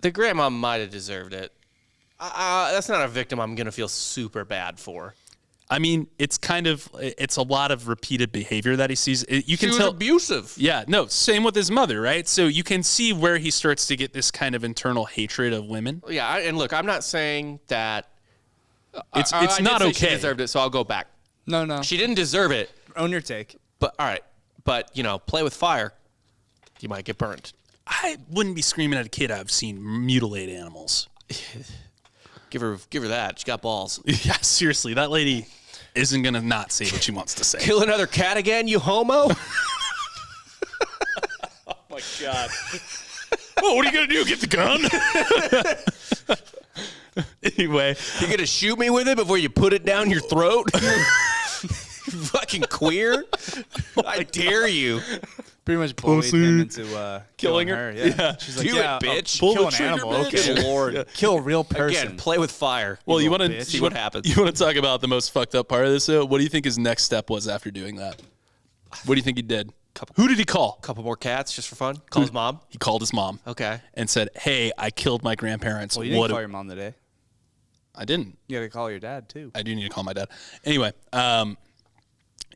The grandma might have deserved it. That's not a victim I'm gonna feel super bad for. I mean, it's a lot of repeated behavior that he sees. You can She was tell. abusive. Yeah, no, same with his mother, right? So you can see where he starts to get this kind of internal hatred of women. Yeah, and look, I'm not saying that It's I not did say okay. She deserved it, so I'll go back. No. She didn't deserve it, Own your take. but all right. But, play with fire, you might get burned. I wouldn't be screaming at a kid I've seen mutilate animals. Give her that. She got balls. Yeah, seriously, that lady isn't going to not say what she wants to say. Kill another cat again, you homo? Oh, my God. Oh, what are you going to do? Get the gun? Anyway. You're going to shoot me with it before you put it down your throat? Fucking queer? I dare you. Pretty much bullied him into killing her. Yeah. She's like, Do it, bitch. Kill an animal. bitch. Okay, Lord. Kill a real person. Again, play with fire. Well, you want bitch. to See what happens. You want to talk about the most fucked up part of this? What do you think his next step was after doing that? What do you think he did? Who did he call? Couple more cats just for fun? Call his mom? He called his mom. Okay. And said, "Hey, I killed my grandparents." Well, you didn't call your mom today. I didn't. You got to call your dad, too. I do need to call my dad. Anyway,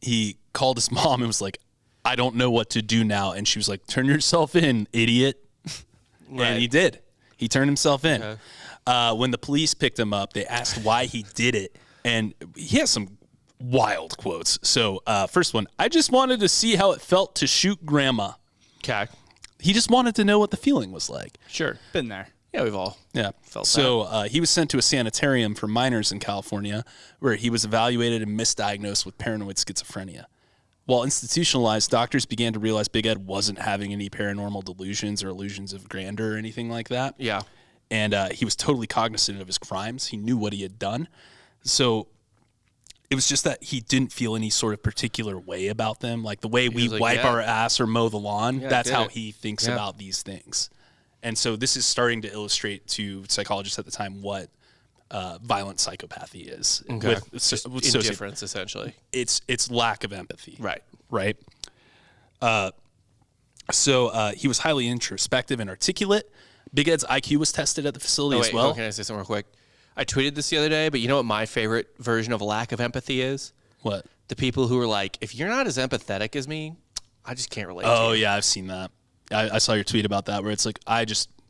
he called his mom and was like, "I don't know what to do now." And she was like, "Turn yourself in, idiot." Right. And he did. He turned himself in. Okay. When the police picked him up, they asked why he did it. And he has some wild quotes. So first one, "I just wanted to see how it felt to shoot grandma." Okay. He just wanted to know what the feeling was like. Sure. Been there. Yeah, we've all felt so he was sent to a sanitarium for minors in California, where he was evaluated and misdiagnosed with paranoid schizophrenia. While institutionalized, doctors began to realize Big Ed wasn't having any paranormal delusions or illusions of grandeur or anything like that. Yeah. And he was totally cognizant of his crimes. He knew what he had done. So it was just that he didn't feel any sort of particular way about them. Like the way we like, wipe yeah. our ass or mow the lawn, that's did how it. he thinks Yeah. about these things. And so this is starting to illustrate to psychologists at the time what violent psychopathy is. Okay. With Indifference, essentially. It's lack of empathy. Right. Right. So he was highly introspective and articulate. Big Ed's IQ was tested at the facility as well. Can I say something real quick? I tweeted this the other day, but you know what my favorite version of a lack of empathy is? What? The people who are like, if you're not as empathetic as me, I just can't relate to Oh, you. yeah, I've seen that. I saw your tweet about that where it's like,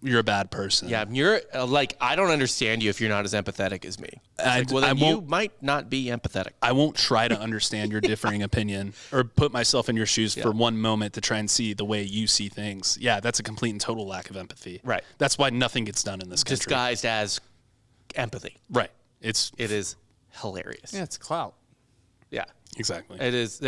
you're a bad person. Yeah, you're like, I don't understand you if you're not as empathetic as me. It's like, well, then you might not be empathetic. I won't try to understand your differing opinion or put myself in your shoes for one moment to try and see the way you see things. Yeah, that's a complete and total lack of empathy. Right. That's why nothing gets done in this country. Disguised as empathy. Right. It is hilarious. Yeah, it's clout. Yeah. Exactly. It is.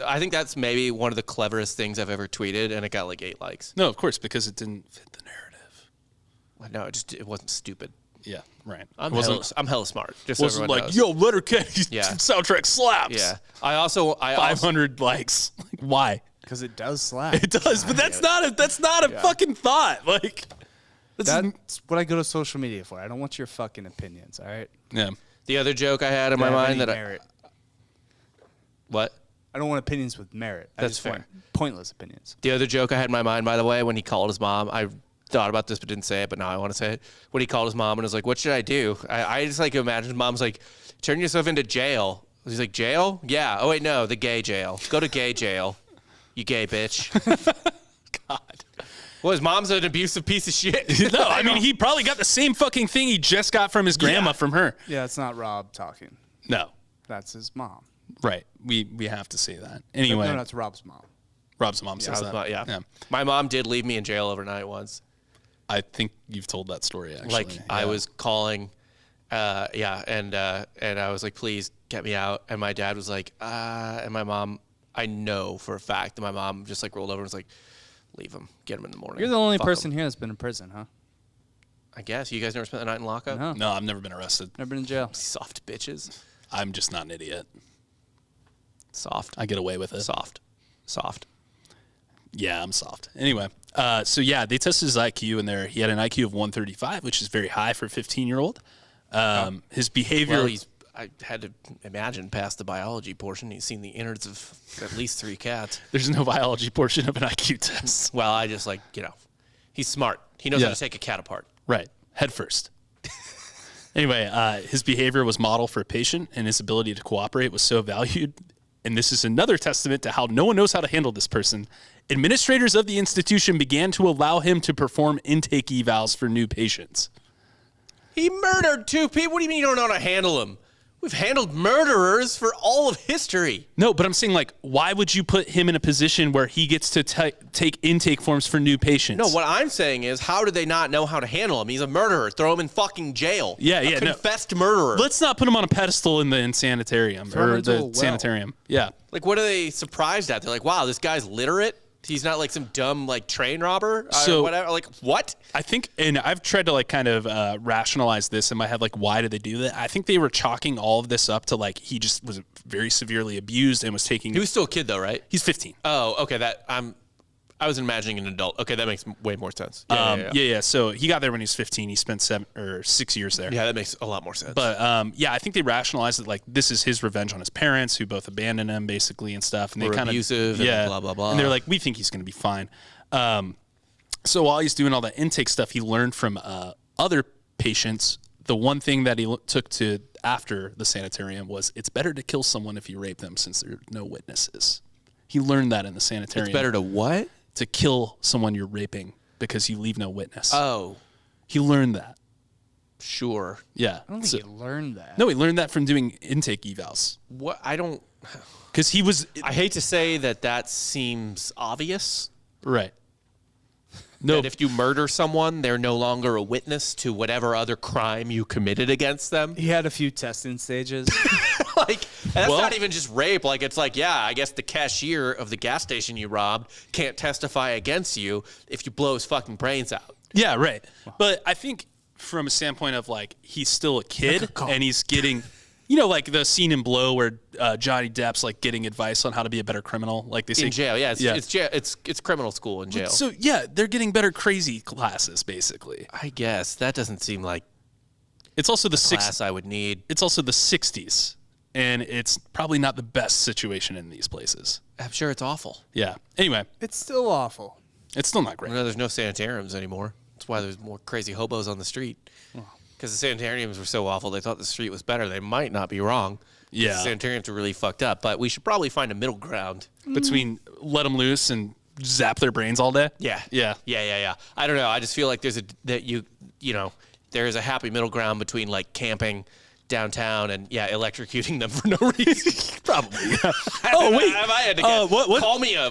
I think that's maybe one of the cleverest things I've ever tweeted, and it got like 8 likes. No, of course, because it didn't fit the narrative. No, it wasn't stupid. Yeah, right. I'm wasn't hella smart. Just so wasn't everyone like, knows. yo, Letterkenny Yeah. soundtrack slaps. Yeah. I also 500 likes. Like, why? Because it does slap. It does, but that's not a fucking thought. Like, That's what I go to social media for. I don't want your fucking opinions, all right? yeah. The other joke I had in my mind that merit. What? I don't want opinions with merit. I That's just want fair. pointless opinions. The other joke I had in my mind, by the way, when he called his mom, I thought about this but didn't say it, but now I want to say it. When he called his mom and was like, "What should I do?" I just like imagine mom's like, "Turn yourself into jail." He's like, "Jail? Yeah. Oh wait, no, the gay jail. Go to gay jail, you gay bitch." God. Well, his mom's an abusive piece of shit. No, I mean, he probably got the same fucking thing he just got from his grandma from her. Yeah, it's not Rob talking. No. That's his mom. Right. We have to say that. Anyway. No, that's Rob's mom. Rob's mom says that. Yeah. My mom did leave me in jail overnight once. I think you've told that story, actually. Like, I was calling, and I was like, "Please get me out." And my dad was like, and my mom, I know for a fact that my mom just like rolled over and was like, "Leave him, get him in the morning." You're the only Fuck person him." here that's been in prison, huh? I guess. You guys never spent the night in lockup? No. No, I've never been arrested. Never been in jail. Soft bitches. I'm just not an idiot. Soft. I get away with it. Soft. Yeah, I'm soft. Anyway, so yeah, they tested his IQ in there. He had an IQ of 135, which is very high for a 15-year-old. His behavior. Well, I had to imagine past the biology portion. He's seen the innards of at least 3 cats. There's no biology portion of an IQ test. Well, I just he's smart. He knows how to take a cat apart. Right. Head first. Anyway, his behavior was model for a patient, and his ability to cooperate was so valued. And this is another testament to how no one knows how to handle this person. Administrators of the institution began to allow him to perform intake evals for new patients. He murdered 2 people. What do you mean you don't know how to handle him? We've handled murderers for all of history. No, but I'm saying, like, why would you put him in a position where he gets to take intake forms for new patients? No, what I'm saying is, how do they not know how to handle him? He's a murderer. Throw him in fucking jail. Yeah, Confessed murderer. Let's not put him on a pedestal in the sanitarium or the sanitarium. Yeah. Like, what are they surprised at? They're like, wow, this guy's literate. He's not like some dumb like train robber or whatever. Like, what? I think, and I've tried to like kind of rationalize this in my head, like, why did they do that? I think they were chalking all of this up to like he just was very severely abused and was taking. He was still a kid though, right? He's 15. Oh, okay. I was imagining an adult. Okay, that makes way more sense. Yeah. So he got there when he was 15. He spent 6 years there. Yeah, that makes a lot more sense. But yeah, I think they rationalized it like this is his revenge on his parents who both abandoned him basically and stuff. And they kind of abusive. And blah blah blah. And they're like, we think he's going to be fine. So while he's doing all that intake stuff, he learned from other patients. The one thing that he took to after the sanitarium was it's better to kill someone if you rape them since there are no witnesses. He learned that in the sanitarium. It's better to what? To kill someone you're raping because you leave no witness. Oh. He learned that. Sure. Yeah. I don't think he learned that. No, he learned that from doing intake evals. What? I don't. Because he was. I hate to say that seems obvious. Right. No. That if you murder someone, they're no longer a witness to whatever other crime you committed against them. He had a few testing stages. Like, and that's not even just rape. Like, it's like, yeah, I guess the cashier of the gas station you robbed can't testify against you if you blow his fucking brains out. Yeah, right. But I think from a standpoint of like he's still a kid and he's getting, you know, like the scene in Blow where Johnny Depp's like getting advice on how to be a better criminal. Like they say in jail, it's jail. It's criminal school in jail. So yeah, they're getting better crazy classes basically. I guess that doesn't seem like it's also the class I would need. It's also the 60s. And it's probably not the best situation in these places. I'm sure it's awful. Yeah. Anyway. It's still awful. It's still not great. No, there's no sanitariums anymore. That's why there's more crazy hobos on the street. Because the sanitariums were so awful, they thought the street was better. They might not be wrong. Yeah. The sanitariums are really fucked up. But we should probably find a middle ground. Between let them loose and zap their brains all day? Yeah. Yeah. I don't know. I just feel like there's there is a happy middle ground between like camping downtown and electrocuting them for no reason. Probably. Yeah. Oh wait, if I had to guess, what?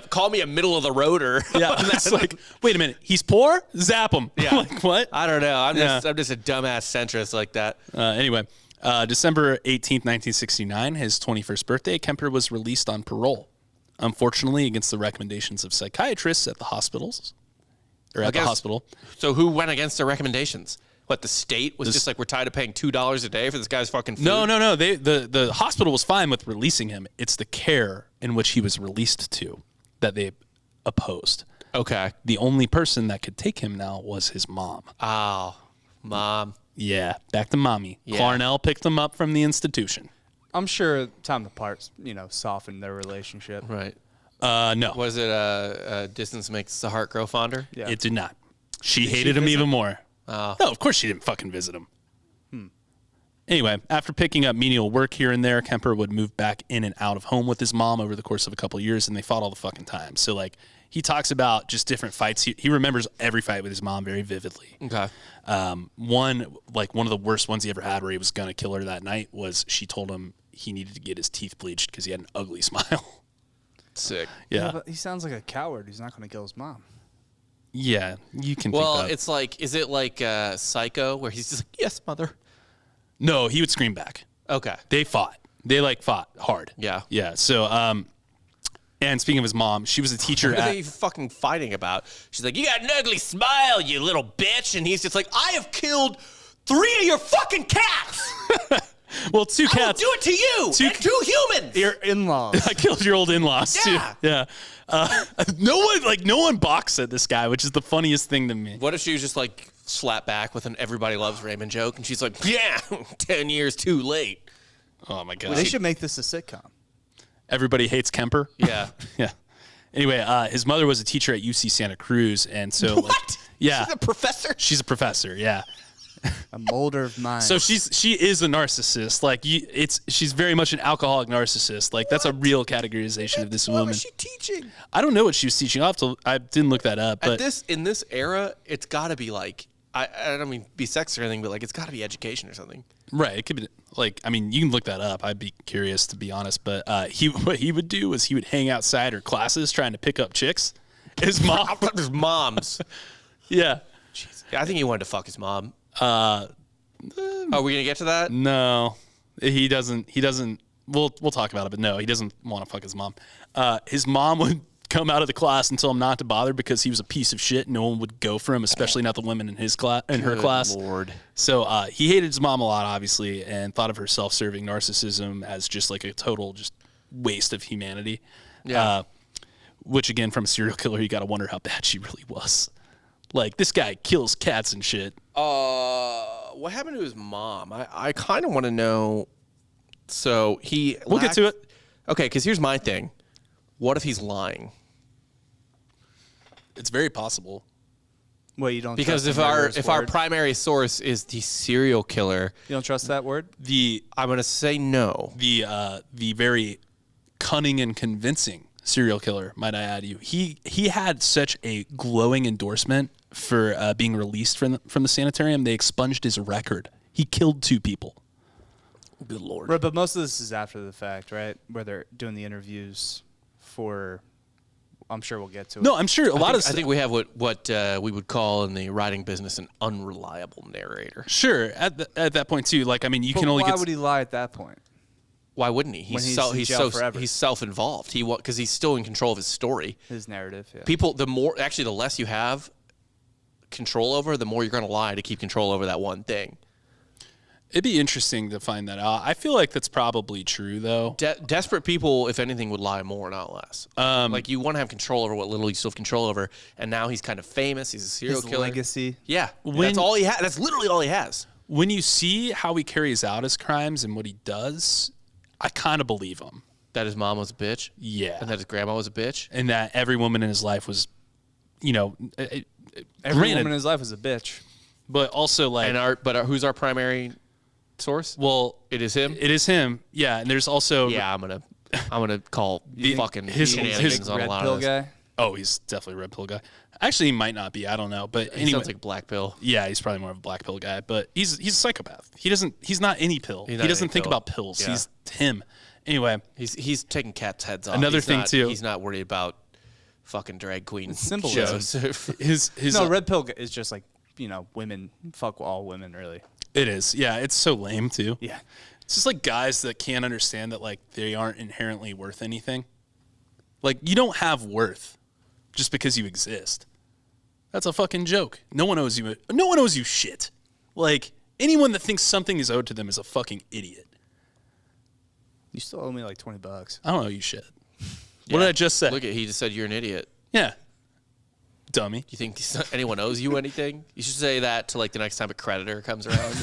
Call me a middle of the roader. Yeah, it's like, wait a minute, he's poor? Zap him. Yeah, like what? I don't know. I'm just a dumbass centrist like that. Anyway, December 18th, 1969, his 21st birthday, Kemper was released on parole. Unfortunately, against the recommendations of psychiatrists at the hospitals, the hospital. So who went against their recommendations? What, the state was just like, we're tired of paying $2 a day for this guy's fucking food? No. The hospital was fine with releasing him. It's the care in which he was released to that they opposed. Okay. The only person that could take him now was his mom. Oh, mom. Yeah, back to mommy. Yeah. Clarnell picked him up from the institution. I'm sure time apart, softened their relationship. Right. No. Was it distance makes the heart grow fonder? Yeah. It did not. She hated him even more. Oh. No, of course she didn't fucking visit him. Anyway, after picking up menial work here and there, Kemper would move back in and out of home with his mom over the course of a couple of years, and they fought all the fucking time. So, like, he talks about just different fights. He remembers every fight with his mom very vividly. Okay. One of the worst ones he ever had where he was going to kill her that night was she told him he needed to get his teeth bleached because he had an ugly smile. Sick. Yeah. But he sounds like a coward who's not going to kill his mom. Yeah, you can Well, think that. it's like, is it like Psycho where he's just like, yes, mother? No, he would scream back. Okay. They fought. They, fought hard. Yeah. Yeah, so, and speaking of his mom, she was a teacher What are at... they fucking fighting about? She's like, you got an ugly smile, you little bitch. And he's just like, I have killed 3 of your fucking cats. Well, 2 cats. I will do it to you and 2 humans. Your in-laws. I killed your old in-laws, Yeah. too. Yeah. No one balks at this guy, which is the funniest thing to me. What if she was just like slap back with an everybody loves Raymond joke and she's like, yeah, 10 years too late. Oh, my God. They should make this a sitcom. Everybody hates Kemper? Yeah. Yeah. Anyway, his mother was a teacher at UC Santa Cruz, and so... What? Yeah. She's a professor? She's a professor, yeah. A molder of mind. So she is a narcissist. Like she's very much an alcoholic narcissist. Like that's a real categorization of this What woman. was she teaching? I don't know what she was teaching. I didn't look that up. But In this era, it's got to be like, I don't mean be sex or anything, but like it's got to be education or something. right, it could be. Like, I mean, you can look that up. I'd be curious, to be honest. But what he would do is he would hang outside her classes trying to pick up chicks. His mom. His mom's. Yeah. I think he wanted to fuck his mom. Are we gonna get to that? No, he doesn't. We'll talk about it, but no, he doesn't want to fuck his mom. His mom would come out of the class and tell him not to bother because he was a piece of shit. No one would go for him, especially not the women in his class, in her class. Lord. So he hated his mom a lot, obviously, and thought of her self-serving narcissism as just like a total just waste of humanity. Yeah. Which again, from a serial killer, you got to wonder how bad she really was. Like, this guy kills cats and shit. What happened to his mom? I kind of want to know. So We'll get to it. Okay, because here's my thing. What if he's lying? It's very possible. Well, you don't Because trust if our primary source is the serial killer, you don't trust that word. I'm gonna say no. The very cunning and convincing serial killer, might I add you. He had such a glowing endorsement for being released from the sanitarium. They expunged his record. He killed 2 people. Good Lord. Right, but most of this is after the fact, right? Where they're doing the interviews for. I'm sure we'll get to it. No, I'm sure I think we have what we would call in the writing business an unreliable narrator. Sure, at that point too. Like, I mean, you But can only why get. would he lie at that point? Why wouldn't he? When he's in jail forever. He's self-involved. Because he's still in control of his story. His narrative. Yeah. People, the less you have control over, the more you're going to lie to keep control over that one thing. It'd be interesting to find that out. I feel like that's probably true, though. Desperate people, if anything, would lie more, not less. Like, you want to have control over what little you still have control over, and now he's kind of famous. He's a serial His killer. legacy. Yeah, that's all he has. That's literally all he has. When you see how he carries out his crimes and what he does, I kind of believe him. That his mom was a bitch? Yeah. And that his grandma was a bitch? And that every woman in his life was, Every granted, woman in his life was a bitch. but also like, Who's our primary source? well, It is him? It is him. Yeah, and there's also Yeah, I'm gonna call fucking his shenanigans on a Red lot pill of this. guy. Oh, he's definitely a red pill guy. Actually, he might not be. I don't know. But He anyway, sounds like black pill. yeah, he's probably more of a black pill guy. But he's a psychopath. He's not any pill. He's He not doesn't any think pill. about pills. Yeah. He's him. Anyway, He's taking cats' heads off. Another He's thing, not- too. He's not worried about fucking drag queen symbolism. shows. his No, red pill is just like women. Fuck all women, really. it is. Yeah, it's so lame too. Yeah. It's just like guys that can't understand that like they aren't inherently worth anything. Like, you don't have worth just because you exist. That's a fucking joke. No one owes you shit. Like, anyone that thinks something is owed to them is a fucking idiot. You still owe me like $20. I don't owe you shit. What did I just say? Look he just said you're an idiot. Yeah. Dummy. You think anyone owes you anything? You should say that to like the next time a creditor comes around.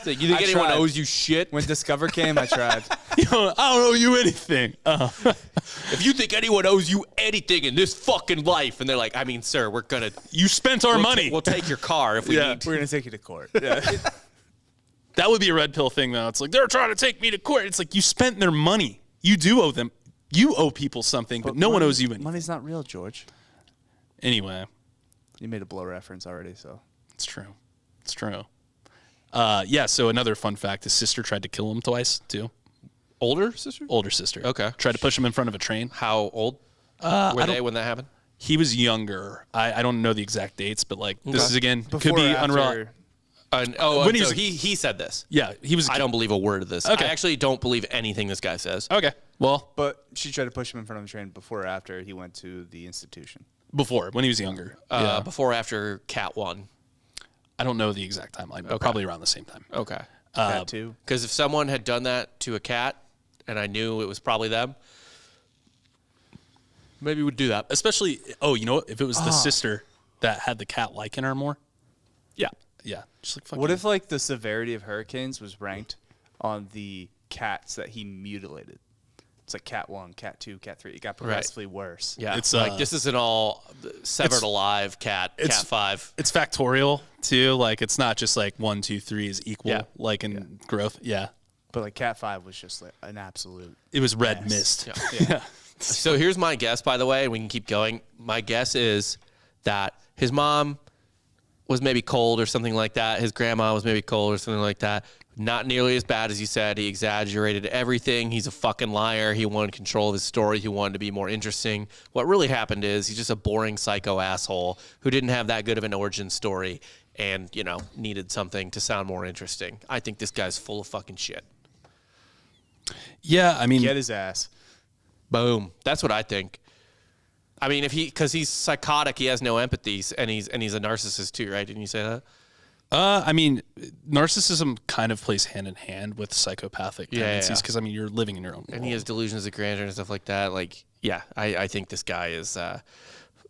Say, you think I anyone tried. owes you shit? When Discover came, I tried. I don't owe you anything. If you think anyone owes you anything in this fucking life, and they're like, I mean, sir, we're gonna You spent our money. we'll take your car if we Yeah. need to. We're gonna take you to court. Yeah. That would be a red pill thing, though. It's like, they're trying to take me to court. It's like, you spent their money. You do owe them. You owe people something, but no one owes you anything. Money's not real, George. Anyway, You made a blow reference already, so. it's true. It's true. Yeah, so another fun fact, his sister tried to kill him twice, too. Older sister? Older sister. Okay. Tried to push him in front of a train. How old were they when that happened? He was younger. I don't know the exact dates, but like, this is, again, could Before be or after- unreal. When he so was- he said this. Yeah, he was. I don't believe a word of this. Okay. I actually don't believe anything this guy says. Okay. Well, But she tried to push him in front of the train before or after he went to the institution. before, when he was younger. Yeah. Before or after Cat 1. I don't know the exact timeline, but probably around the same time. Okay. Cat 2. Because if someone had done that to a cat and I knew it was probably them, maybe we'd do that. Especially, you know what? If it was the sister that had the cat liking her more. Yeah. Yeah. Just like fucking. What if like the severity of hurricanes was ranked on the cats that he mutilated? It's like Cat 1, Cat 2, Cat 3. It got progressively worse. Yeah. It's, like this is an all severed alive cat, Cat 5. It's factorial, too. Like, it's not just like 1, 2, 3 is equal, Yeah. like in growth. Yeah. But like Cat 5 was just like an absolute. It was red Yes. mist. Yeah. So here's my guess, by the way, and we can keep going. My guess is that his mom was maybe cold or something like that. His grandma was maybe cold or something like that. Not nearly as bad as you said. He exaggerated everything. He's a fucking liar. He wanted control of his story. He wanted to be more interesting. What really happened is he's just a boring psycho asshole who didn't have that good of an origin story and, you know, needed something to sound more interesting. I think this guy's full of fucking shit. Yeah, I mean, Get his ass. Boom. That's what I think. I mean, because he's psychotic, he has no empathy, and he's a narcissist too, right? Didn't you say that? I mean, narcissism kind of plays hand in hand with psychopathic tendencies because, I mean, you're living in your own world. And he has delusions of grandeur and stuff like that. Like, yeah, I think this guy is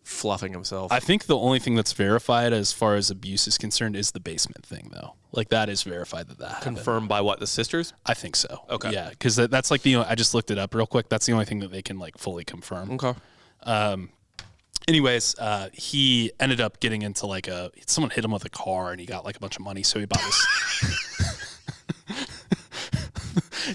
fluffing himself. I think the only thing that's verified as far as abuse is concerned is the basement thing, though. Like, that is verified that happened. Confirmed by what, the sisters? I think so. Okay. Yeah, because that's like I just looked it up real quick. That's the only thing that they can, like, fully confirm. Okay. Anyways, he ended up getting into like someone hit him with a car and he got like a bunch of money. So he bought this.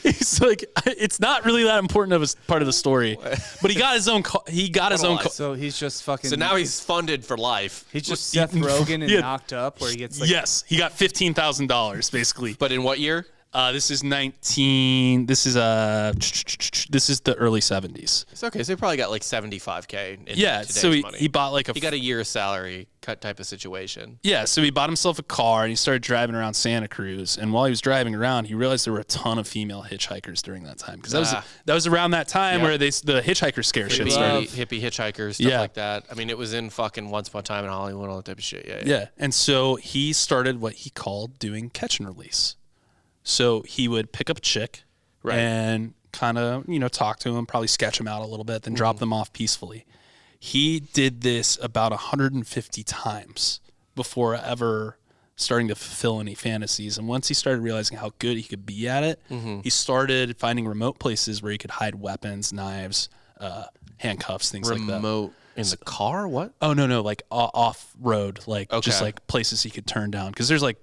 He's like, it's not really that important of a part of the story, but he got his own car. He got his own car. So he's just fucking. So now he's funded for life. He's just Seth Rogen and Knocked Up, where he gets like. Yes, he got $15,000 basically. But in what year? This is 19. This is the early 70s. It's okay. So he probably got like $75K. Yeah. So he bought like he got a year's salary cut type of situation. Yeah. So he bought himself a car and he started driving around Santa Cruz. And while he was driving around, he realized there were a ton of female hitchhikers during that time because that was around that time where the hitchhiker scare shit started. Hippie hitchhikers, stuff like that. I mean, it was in fucking Once Upon a Time in Hollywood, all that type of shit. Yeah. And so he started what he called doing catch and release. So he would pick up a chick and kind of, talk to him, probably sketch him out a little bit, then drop them off peacefully. He did this about 150 times before ever starting to fulfill any fantasies. And once he started realizing how good he could be at it, he started finding remote places where he could hide weapons, knives, handcuffs, things like that. Remote in the car? What? Oh, no, like off-road, just like places he could turn down. Because there's like,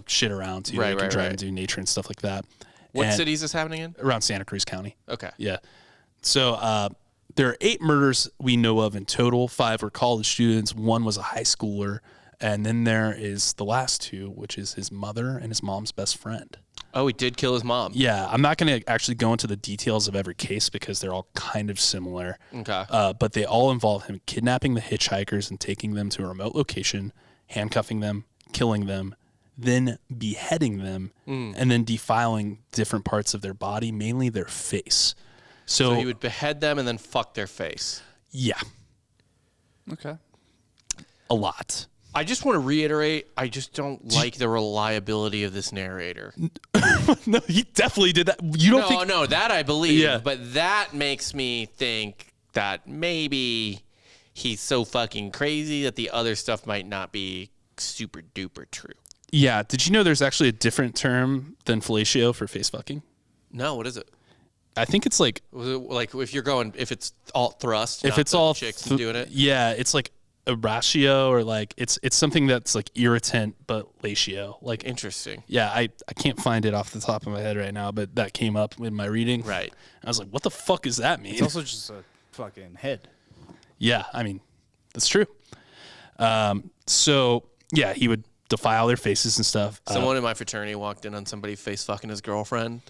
shit around too. You can drive and do nature and stuff like that. What city is this happening in? Around Santa Cruz County. Okay. Yeah. So there are 8 murders we know of in total. 5 were college students. 1 was a high schooler. And then there is the last 2, which is his mother and his mom's best friend. Oh, he did kill his mom. Yeah, I'm not going to actually go into the details of every case because they're all kind of similar. Okay. But they all involve him kidnapping the hitchhikers and taking them to a remote location, handcuffing them, killing them, then beheading them, and then defiling different parts of their body, mainly their face. So he would behead them and then fuck their face. Yeah. Okay. A lot. I just want to reiterate, I just don't like the reliability of this narrator. No, he definitely did that. You don't think? No, that I believe. Yeah. But that makes me think that maybe he's so fucking crazy that the other stuff might not be super duper true. Yeah. Did you know there's actually a different term than fellatio for face fucking? No, what is it? I think it's like if it's all thrust, if it's all chicks doing it. Yeah, it's like a ratio or like it's something that's like irritant but latio. Like interesting. Yeah, I can't find it off the top of my head right now, but that came up in my reading. Right. I was like, what the fuck does that mean? It's also just a fucking head. Yeah, I mean, that's true. So yeah, he would defile their faces and stuff. Someone in my fraternity walked in on somebody face fucking his girlfriend,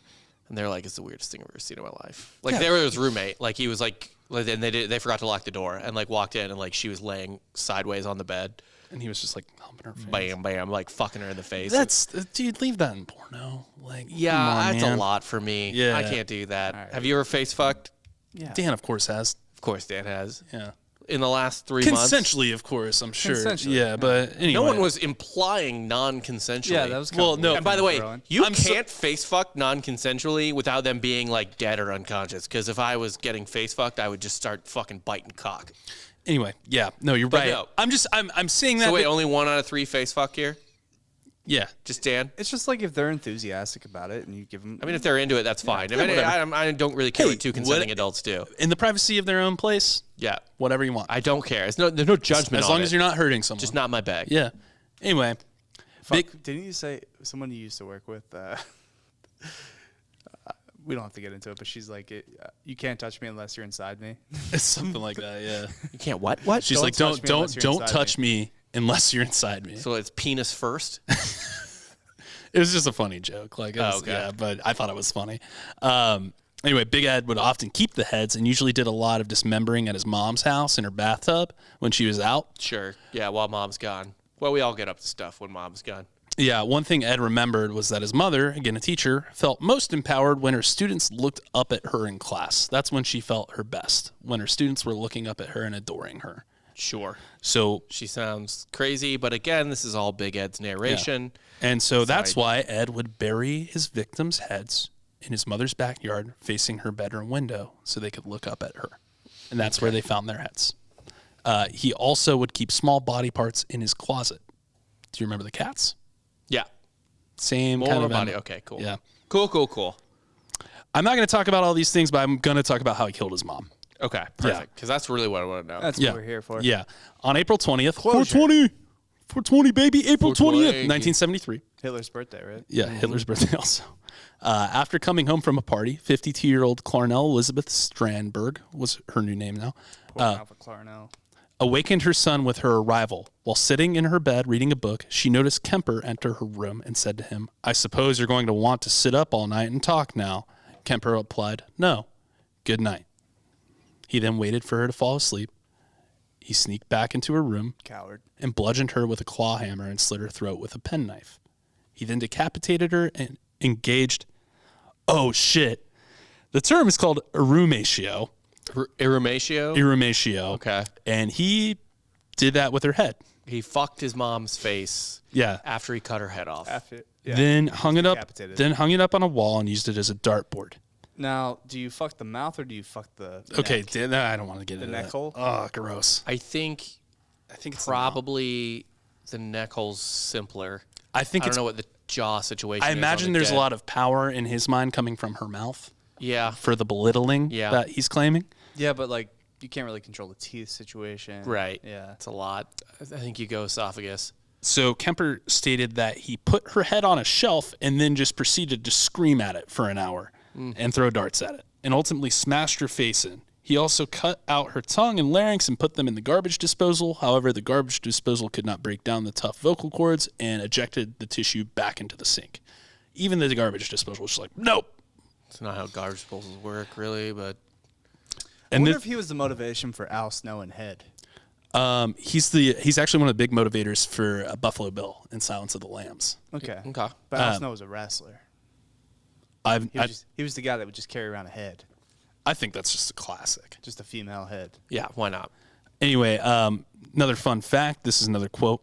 and they're like, "It's the weirdest thing I've ever seen in my life." Like they were his roommate. Like he was like, and they forgot to lock the door, and like walked in, and like she was laying sideways on the bed, and he was just like humping her face. Bam, bam, like fucking her in the face. That's dude, leave that in porno. Like that's a lot for me. Yeah, I can't do that. Right. Have you ever face fucked? Yeah. Dan, of course, has. Of course, Dan has. Yeah. In the last 3 months? Consensually, of course, I'm sure. Consensually. Yeah, but anyway. No one was implying non-consensually. Yeah, that was no. And by the way, you I'm can't face fuck non-consensually without them being like dead or unconscious. Because if I was getting face fucked, I would just start fucking biting cock. Anyway, yeah, no, you're right. No. I'm saying that. So wait, only 1 out of 3 face fuck here? Yeah, just Dan. It's just like if they're enthusiastic about it and you give them. I mean, if they're into it, that's fine. I don't really care what 2 consenting adults do. In the privacy of their own place. Yeah, whatever you want. I don't care. There's no judgment. As long as you're not hurting someone. Just not my bag. Yeah. Anyway, didn't you say someone you used to work with? We don't have to get into it, but she's like, "You can't touch me unless you're inside me." It's something like that. Yeah. You can't what? What? She's like, don't touch me unless you're inside me. So it's penis first. It was just a funny joke. Like, it was, okay. yeah, but I thought it was funny. Anyway, Big Ed would often keep the heads and usually did a lot of dismembering at his mom's house in her bathtub when she was out. Sure. Yeah, while mom's gone. Well, we all get up to stuff when mom's gone. Yeah, one thing Ed remembered was that his mother, again a teacher, felt most empowered when her students looked up at her in class. That's when she felt her best, when her students were looking up at her and adoring her. Sure. So She sounds crazy, but again, this is all Big Ed's narration. And so that's why Ed would bury his victims' heads in his mother's backyard facing her bedroom window so they could look up at her. And that's where they found their heads. He also would keep small body parts in his closet. Do you remember the cats? Yeah. Same More kind of body. Okay, cool. Yeah. Cool. I'm not going to talk about all these things, but I'm going to talk about how he killed his mom. Okay, perfect. Because that's really what I want to know. That's what we're here for. Yeah. On April 20th, 420, baby, April 20th, 1973. Hitler's birthday, right? Yeah, Hitler's birthday also. After coming home from a party, 52-year-old Clarnell Elizabeth Strandberg was her new name now, Poor Alpha Clarnell. awakened her son with her arrival. While sitting in her bed reading a book, she noticed Kemper enter her room and said to him, "I suppose you're going to want to sit up all night and talk now." Kemper replied, "No, good night." He then waited for her to fall asleep. He sneaked back into her room Coward. and bludgeoned her with a claw hammer and slit her throat with a penknife. He then decapitated her and engaged... Oh, shit. The term is called Roomatio. Roomatio? Okay. And he did that with her head. He fucked his mom's face Yeah. after he cut her head off. Then hung it up. Decapitated. Then hung it up on a wall and used it as a dartboard. Now, do you fuck the mouth or do you fuck the Okay, neck? I don't want to get into neck that. hole? Oh, gross. I think it's probably the neck hole's simpler. I think I it's. don't know what the jaw situation I is. imagine there's a lot of power in his mind coming from her mouth Yeah. for the belittling that he's claiming. Yeah, but like you can't really control the teeth situation. Right. Yeah. It's a lot. I think you go esophagus. So Kemper stated that he put her head on a shelf and then just proceeded to scream at it for an hour and throw darts at it, and ultimately smashed her face in. He also cut out her tongue and larynx and put them in the garbage disposal. However, the garbage disposal could not break down the tough vocal cords and ejected the tissue back into the sink. Even the garbage disposal was just like, nope. It's not how garbage disposals work, really, but... I wonder if he was the motivation for Al Snow and Head. He's actually one of the big motivators for Buffalo Bill in Silence of the Lambs. Okay. Okay. But Al Snow was a wrestler. He was the guy that would just carry around a head, I think that's just a classic. just a female head. Yeah, why not? Anyway, another fun fact. This is another quote.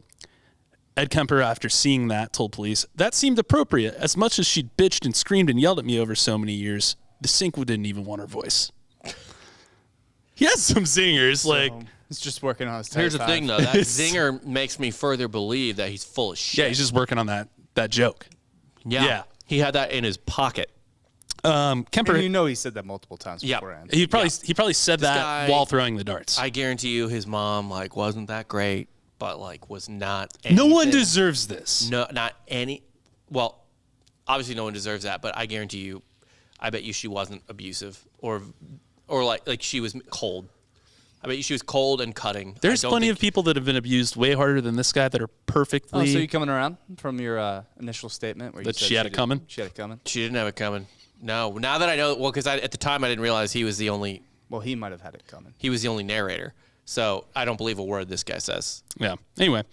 Ed Kemper, after seeing that, told police, "That seemed appropriate. As much as she'd bitched and screamed and yelled at me over so many years, the sink didn't even want her voice." He has some zingers. He's just working on his type Here's the 5. thing, though. That zinger makes me further believe that he's full of shit. Yeah, he's just working on that joke. Yeah. He had that in his pocket. Kemper, And you know he said that multiple times Yeah. beforehand. he probably said that guy- while throwing the darts. I guarantee you his mom, wasn't that great, but, was not No one anything- deserves this. No, not any... Well, obviously no one deserves that, but I guarantee you, I bet you she wasn't abusive or she was cold. I bet you she was cold and cutting. There's plenty of people that have been abused way harder than this guy that are perfectly... Oh, so you coming around from your initial statement where you That said she had it coming? She had it coming. She didn't have it coming. No, now that I know, because at the time I didn't realize he was the only He might have had it coming. narrator. So I don't believe a word this guy says. Yeah. Anyway,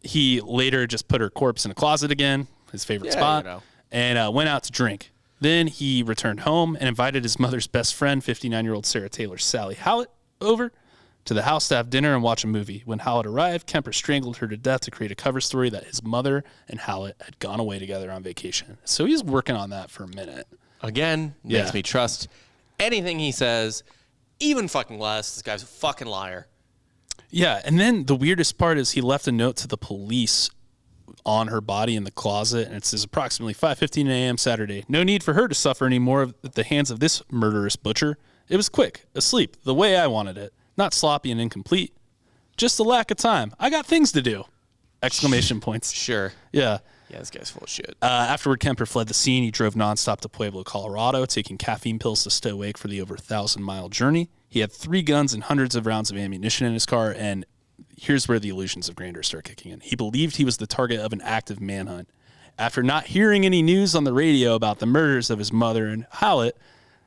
he later just put her corpse in a closet again, his favorite spot, and went out to drink. Then he returned home and invited his mother's best friend, 59-year-old Sarah Taylor Sally Howlett, over to the house to have dinner and watch a movie. When Howlett arrived, Kemper strangled her to death to create a cover story that his mother and Howlett had gone away together on vacation. So he's working on that for a minute. Again, makes me trust anything he says, even fucking less. This guy's a fucking liar. Yeah, and then the weirdest part is he left a note to the police on her body in the closet, and it says approximately 5:15 a.m. Saturday. No need for her to suffer any more at the hands of this murderous butcher. It was quick, asleep, the way I wanted it. Not sloppy and incomplete. Just a lack of time. I got things to do. Exclamation points. Sure. Yeah. Yeah, this guy's full of shit. Afterward, Kemper fled the scene. He drove nonstop to Pueblo, Colorado, taking caffeine pills to stay awake for the over 1,000-mile journey. He had 3 guns and hundreds of rounds of ammunition in his car, and here's where the illusions of grandeur start kicking in. He believed he was the target of an active manhunt. After not hearing any news on the radio about the murders of his mother and Howlett,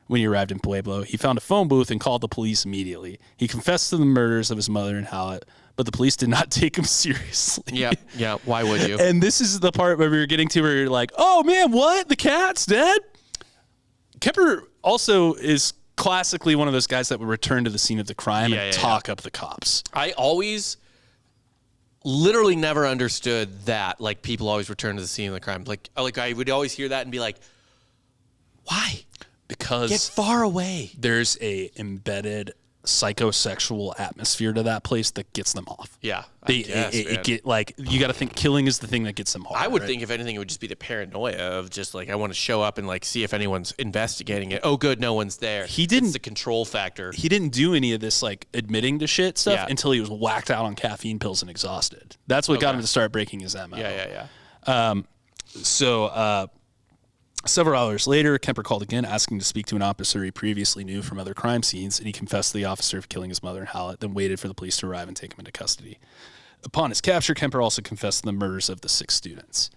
when he arrived in Pueblo, he found a phone booth and called the police immediately. He confessed to the murders of his mother and Howlett, but the police did not take him seriously. Yeah. Why would you? And this is the part where we were getting to where you're like, oh man, what? The cat's dead? Kemper also is classically one of those guys that would return to the scene of the crime and talk up the cops. I always literally never understood that. Like, people always return to the scene of the crime. Like I would always hear that and be like, why? Because get far away. There's a embedded psychosexual atmosphere to that place that gets them off. Yeah, you got to think killing is the thing that gets them hard. I would right? think if anything, it would just be the paranoia of just like, I want to show up and like see if anyone's investigating it. Oh, good, no one's there. It's the control factor. He didn't do any of this like admitting to shit stuff until he was whacked out on caffeine pills and exhausted. That's what got him to start breaking his MO. Several hours later, Kemper called again, asking to speak to an officer he previously knew from other crime scenes, and he confessed to the officer of killing his mother and Howlett, then waited for the police to arrive and take him into custody. Upon his capture, Kemper also confessed to the murders of the 6 students.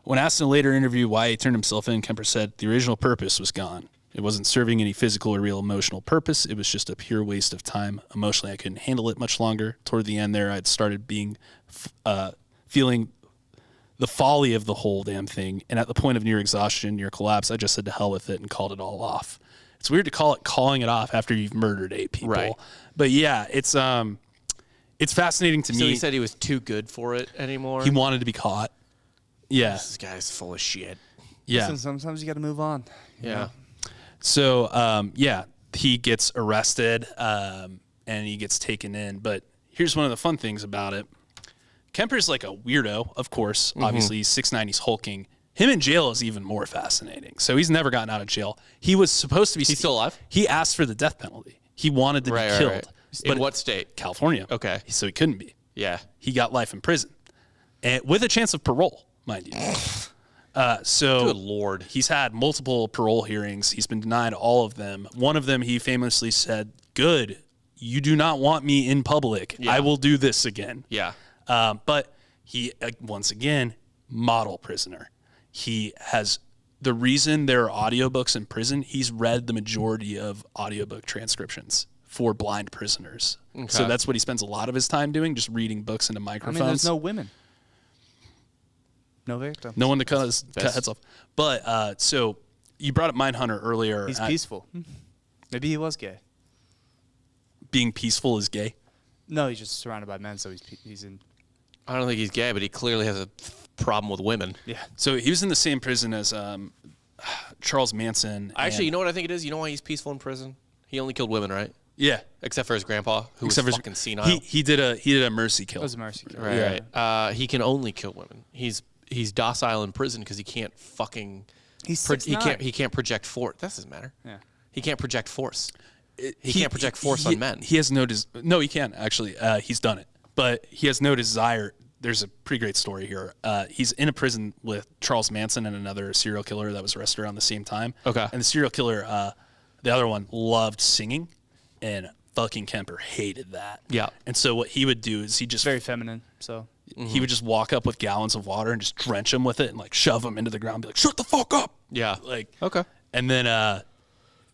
When asked in a later interview why he turned himself in, Kemper said the original purpose was gone. It wasn't serving any physical or real emotional purpose. It was just a pure waste of time. Emotionally, I couldn't handle it much longer. Toward the end there, I'd started feeling the folly of the whole damn thing, and at the point of near exhaustion, near collapse, I just said to hell with it and called it all off. It's weird to call it calling it off after you've murdered 8 people. Right. But yeah, it's fascinating to me. So he said he was too good for it anymore? He wanted to be caught. Yeah. This guy's full of shit. Yeah. Listen, sometimes you got to move on. Yeah. So, he gets arrested and he gets taken in. But here's one of the fun things about it. Kemper's like a weirdo, of course. Obviously, he's 6'9", he's hulking. Him in jail is even more fascinating. So he's never gotten out of jail. He was supposed to be... He's still alive? He asked for the death penalty. He wanted to be killed. Right. But in what state? California. Okay. So he couldn't be. Yeah. He got life in prison. And with a chance of parole, mind you. Good Lord. He's had multiple parole hearings. He's been denied all of them. One of them, he famously said, good, you do not want me in public. Yeah. I will do this again. Yeah. But he, once again, model prisoner. He has, the reason there are audiobooks in prison, he's read the majority of audiobook transcriptions for blind prisoners. Okay. So that's what he spends a lot of his time doing, just reading books into microphones. I mean, there's no women. No victims. No one to cut heads off. But, so you brought up Mindhunter earlier. He's peaceful. Maybe he was gay. Being peaceful is gay? No, he's just surrounded by men, so he's in... I don't think he's gay, but he clearly has a problem with women. Yeah. So he was in the same prison as Charles Manson. Actually, you know what I think it is? You know why he's peaceful in prison? He only killed women, right? Yeah. Except for his grandpa, who was fucking senile. He did a mercy kill. That was a mercy kill. Right. He can only kill women. He's docile in prison because he can't fucking... He can't project force. That doesn't matter. Yeah. He can't project force. He can't project force on men. He has no... No, he can, actually. He's done it. But he has no desire... There's a pretty great story here. He's in a prison with Charles Manson and another serial killer that was arrested around the same time. Okay. And the serial killer, the other one, loved singing, and fucking Kemper hated that. Yeah. And so what he would do is very feminine, so... He would just walk up with gallons of water and just drench him with it and like shove him into the ground and be like, shut the fuck up. Yeah. Like, okay. And then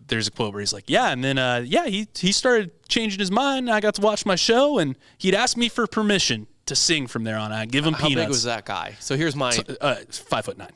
there's a quote where he's like, yeah. And then, he started changing his mind. I got to watch my show and he'd ask me for permission to sing from there on. I'd give him peanuts. How big was that guy? So here's my... 5'9".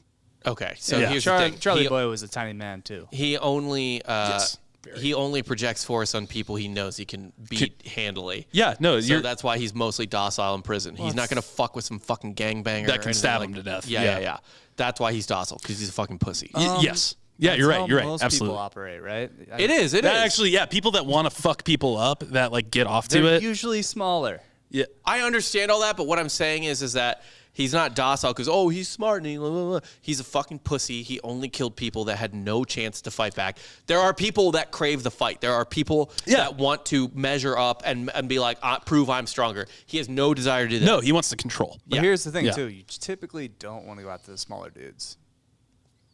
Okay. So here's the thing. Charlie Boy was a tiny man too. He only... Yes. He only projects force on people he knows he can beat handily. Yeah, no. So that's why he's mostly docile in prison. He's not going to fuck with some fucking gangbanger. That can stab him to death. Yeah. That's why he's docile, because he's a fucking pussy. Yes. Yeah, you're right. You're right. Most Absolutely. people operate, right? It is. Actually, yeah, people that want to fuck people up, that like get off to They're it. usually smaller. Yeah. I understand all that, but what I'm saying is that he's not docile because, he's smart and he's a fucking pussy. He only killed people that had no chance to fight back. There are people that crave the fight. There are people that want to measure up and be like, prove I'm stronger. He has no desire to do that. No, he wants to control. But here's the thing, too. You typically don't want to go after the smaller dudes.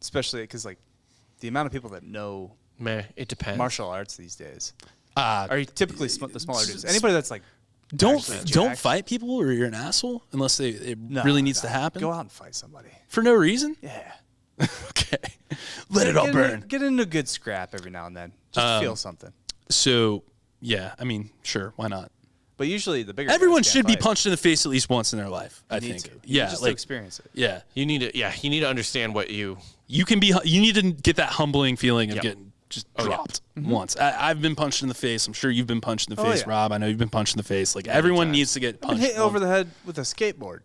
Especially because, like, the amount of people that know it depends. martial arts these days are typically the smaller dudes. Anybody that's, like, Don't jacked. fight people or you're an asshole unless it really needs to happen. Go out and fight somebody. For no reason? Yeah. Okay. Let it all burn. Get into a good scrap every now and then. Just feel something. So, yeah, I mean, sure, why not? But usually the bigger Everyone guys should can't be fight. punched in the face at least once in their life, I think. To. Yeah, just like to experience it. yeah. You need to understand what you. You need to get that humbling feeling of getting just dropped once. I've been punched in the face. I'm sure you've been punched in the face, yeah. Rob. I know you've been punched in the face. Like everyone needs to get Been punched. hit over the head with a skateboard.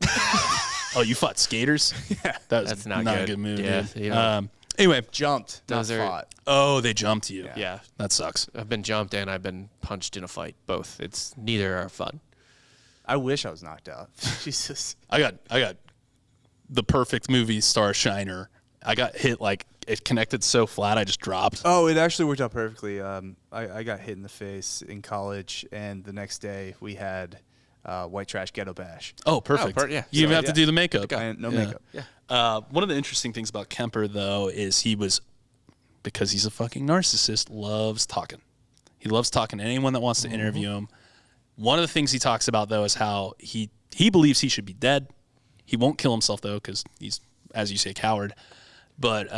Oh, you fought skaters? Yeah, that's not a good move. Yeah, dude. you know. Anyway, Jumped, not Those are- fought. oh, they jumped you. Yeah, That sucks. I've been jumped and I've been punched in a fight. Both. It's neither are fun. I wish I was knocked out. Jesus. I got the perfect movie star shiner. I got hit like it connected so flat I just dropped. Oh, it actually worked out perfectly. I got hit in the face in college, and the next day we had white trash ghetto bash. Oh, perfect. yeah. You even So, have to do the makeup. And no makeup. Yeah. One of the interesting things about Kemper, though, is because he's a fucking narcissist, loves talking. He loves talking to anyone that wants to interview him. One of the things he talks about, though, is how he believes he should be dead. He won't kill himself, though, because he's, as you say, a coward. But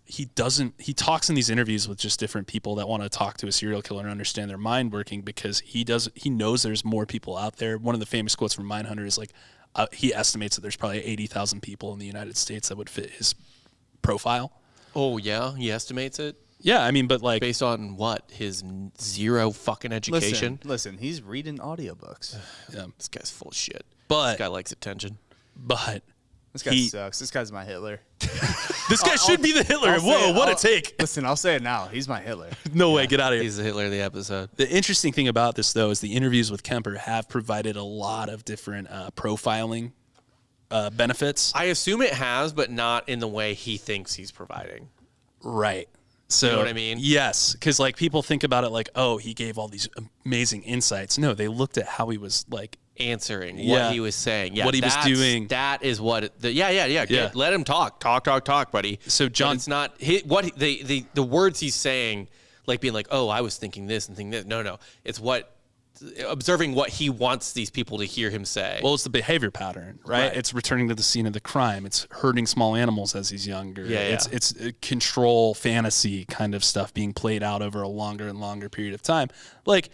he talks in these interviews with just different people that want to talk to a serial killer and understand their mind working because he knows there's more people out there. One of the famous quotes from Mindhunter is like, he estimates that there's probably 80,000 people in the United States that would fit his profile. Oh yeah, he estimates it Yeah, I mean, but like, based on what his zero fucking education. Listen, he's reading audiobooks. yeah, This guy's full of shit. But- this guy likes attention. but This guy He- sucks. This guy's my Hitler. this guy should be the Hitler. I'll say Whoa, it. what a I'll- take. Listen, I'll say it now. He's my Hitler. No way, get out of here. He's the Hitler of the episode. The interesting thing about this, though, is the interviews with Kemper have provided a lot of different profiling benefits. I assume it has, but not in the way he thinks he's providing. Right. So, You know what I mean? Yes, because like people think about it like, oh, he gave all these amazing insights. No, they looked at how he was like Answering Yeah. what he was saying. Yeah, What he was doing. That is what. Yeah. Yeah. Let him talk, buddy. So, But John- it's not the words he's saying, like being like, oh, I was thinking this and thinking that. No. It's observing what he wants these people to hear him say. well, it's the behavior pattern, right? Right. It's returning to the scene of the crime. It's hurting small animals as he's younger. Yeah. It's control fantasy kind of stuff being played out over a longer and longer period of time. Like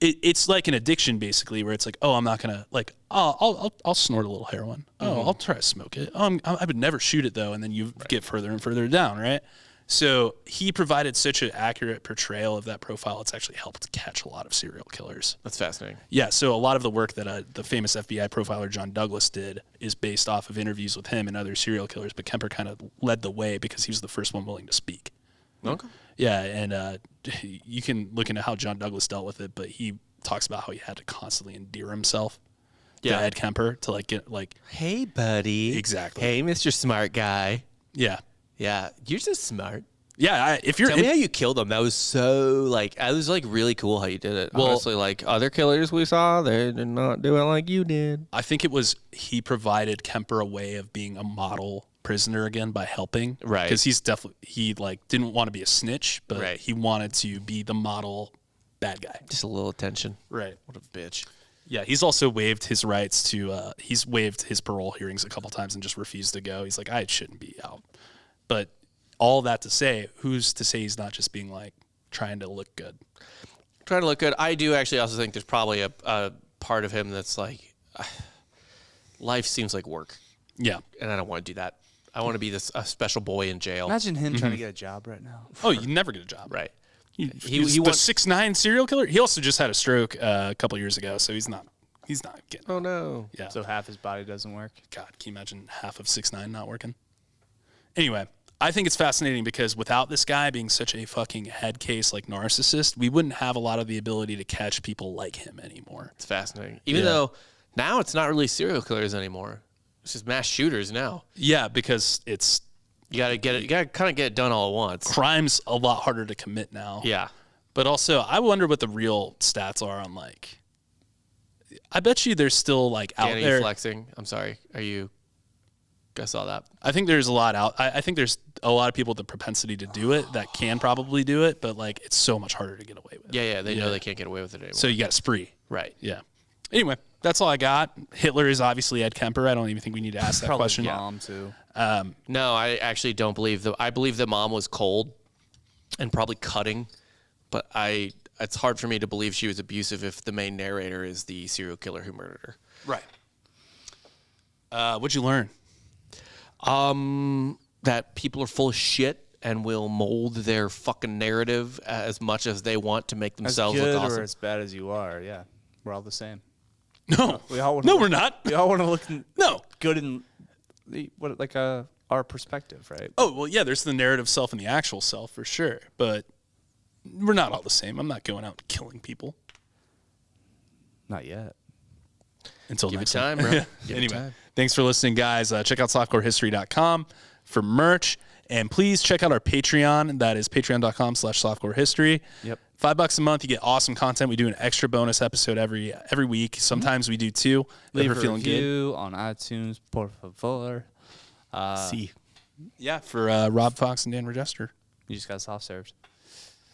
it's like an addiction basically, where it's like, oh, I'm not gonna like, oh, I'll snort a little heroin. Oh, I'll try to smoke it. I would never shoot it though, and then you get further and further down, right? So he provided such an accurate portrayal of that profile. It's actually helped catch a lot of serial killers. That's fascinating. Yeah, so a lot of the work that the famous FBI profiler John Douglas did is based off of interviews with him and other serial killers, but Kemper kind of led the way because he was the first one willing to speak. Okay. Yeah, and you can look into how John Douglas dealt with it, but he talks about how he had to constantly endear himself to Ed Kemper to like get like, Hey, buddy. Exactly. Hey, Mr. Smart Guy. yeah. Yeah, you're so smart. Yeah, if you're Tell me how you killed him. That was so I was like really cool how you did it. Well- Honestly, like other killers we saw, they did not do it like you did. I think it was he provided Kemper a way of being a model prisoner again by helping. Right. Because he like didn't want to be a snitch, but Right. he wanted to be the model bad guy. Just a little attention. Right. What a bitch. Yeah, he's also waived his rights to he's waived his parole hearings a couple times and just refused to go. He's like, I shouldn't be out. But all that to say, who's to say he's not just being like trying to look good? Trying to look good. I do actually also think there's probably a part of him that's like, life seems like work, Yeah. and I don't want to do that. I want to be a special boy in jail. Imagine him trying to get a job right now. Oh, you never get a job. Right. He's the 6'9" serial killer. He also just had a stroke a couple years ago, so he's not getting. Oh no. Yeah. So half his body doesn't work. God, can you imagine half of 6'9" not working? Anyway, I think it's fascinating because without this guy being such a fucking head case like narcissist, we wouldn't have a lot of the ability to catch people like him anymore. It's fascinating. Even though now it's not really serial killers anymore. It's just mass shooters now. Yeah, because it's You gotta get it. You gotta kind of get it done all at once. crime's a lot harder to commit now. Yeah. But also, I wonder what the real stats are on like. I bet you there's still like out Danny there. flexing. I'm sorry. I saw that. I think there's a lot out. I think there's a lot of people with the propensity to do it that can probably do it, but like it's so much harder to get away with. Yeah. They know they can't get away with it anymore. So you got a spree. right. Yeah. Anyway, that's all I got. Hitler is obviously Ed Kemper. I don't even think we need to ask that Probably question. mom too. No, I actually don't believe I believe the mom was cold and probably cutting, but it's hard for me to believe she was abusive if the main narrator is the serial killer who murdered her. Right. What'd you learn? That people are full of shit and will mold their fucking narrative as much as they want to make themselves as good look awesome. or as bad as you are, yeah, we're all the same. No. We all No, we're not. We all want to look No. good in our perspective, right? Oh, well, yeah, there's the narrative self and the actual self for sure. But we're not all the same. I'm not going out and killing people. Not yet. Until Give it next time, time. bro. Give it Anyway, time. thanks for listening, guys. Check out softcorehistory.com for merch. And please check out our Patreon. That is patreon.com/softcorehistory. Yep. $5 a month, you get awesome content. We do an extra bonus episode every week. Sometimes we do 2. Leave If a we're feeling review on iTunes, por favor. good. See. Yeah, for Rob Fox and Dan Regester. You just got soft served.